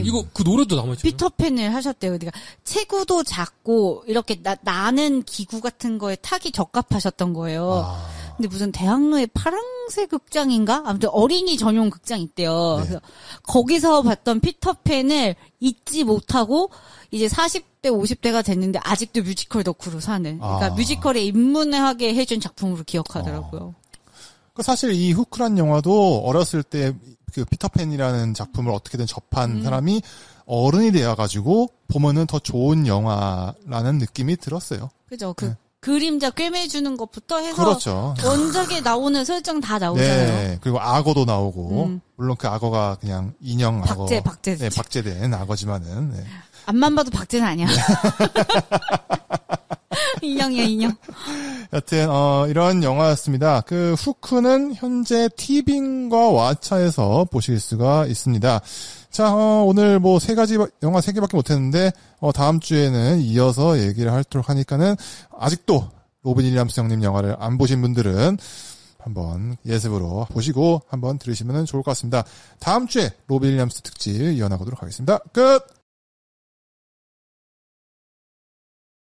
이거 그 노래도 남아있죠. 피터팬을 하셨대요. 그러니까 체구도 작고 이렇게 나는 기구 같은 거에 타기 적합하셨던 거예요. 근데 무슨 대학로의 파랑새 극장인가? 아무튼 어린이 전용 극장 있대요. 네. 그래서 거기서 봤던 피터팬을 잊지 못하고 이제 40대, 50대가 됐는데 아직도 뮤지컬 덕후로 사는. 그러니까 뮤지컬에 입문하게 해준 작품으로 기억하더라고요. 사실 이 후크란 영화도 어렸을 때 그 피터팬이라는 작품을 어떻게든 접한 사람이 어른이 되어가지고 보면은 더 좋은 영화라는 느낌이 들었어요. 그죠. 그림자 꿰매주는 것부터 해서. 그렇죠. 원작에 나오는 설정 다 나오잖아요. 네. 그리고 악어도 나오고, 물론 그 악어가 그냥 인형 악어. 박제. 네, 박제된 악어지만은. 네. 앞만 봐도 박제는 아니야. 인형이야, 인형. 여튼, 이런 영화였습니다. 그, 후크는 현재 티빙과 왓챠에서 보실 수가 있습니다. 자, 오늘 뭐 영화 3개밖에 못했는데, 다음 주에는 이어서 얘기를 하도록 하니까는, 아직도 로빈 윌리엄스 형님 영화를 안 보신 분들은 한번 예습으로 보시고 한번 들으시면 좋을 것 같습니다. 다음 주에 로빈 윌리엄스 특집 이어나가도록 하겠습니다. 끝!